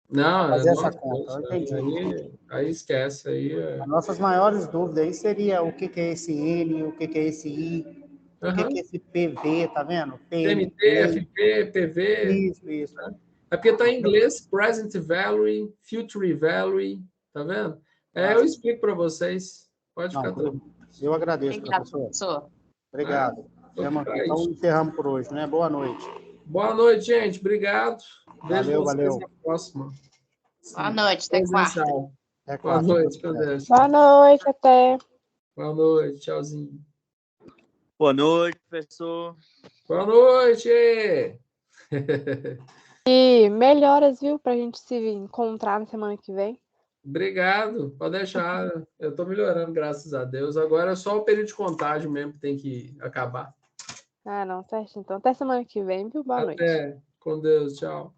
Não, Fazer essa conta, eu entendi. Aí esquece. As nossas maiores dúvidas aí seria o que é esse N, o que é esse I, o que é esse PV, tá vendo? PMT, FP, PV. Isso. Né? É porque está em inglês, Present Value, Future Value, tá vendo? Eu explico para vocês. Pode ficar tranquilo. Eu agradeço, Obrigado, professor. Obrigado. Então, encerramos por hoje, né? Boa noite. Boa noite, gente. Obrigado. Vejo vocês na próxima. Boa noite, até quarta. Boa noite, com Deus. Boa noite, até. Boa noite, tchauzinho. Boa noite, professor. Boa noite! E melhoras, viu, pra gente se encontrar na semana que vem. Obrigado, pode deixar. Eu estou melhorando, graças a Deus. Agora é só o período de contágio mesmo que tem que acabar. Ah, não, certo. Então, até semana que vem, viu? Boa noite. Até. Com Deus, tchau.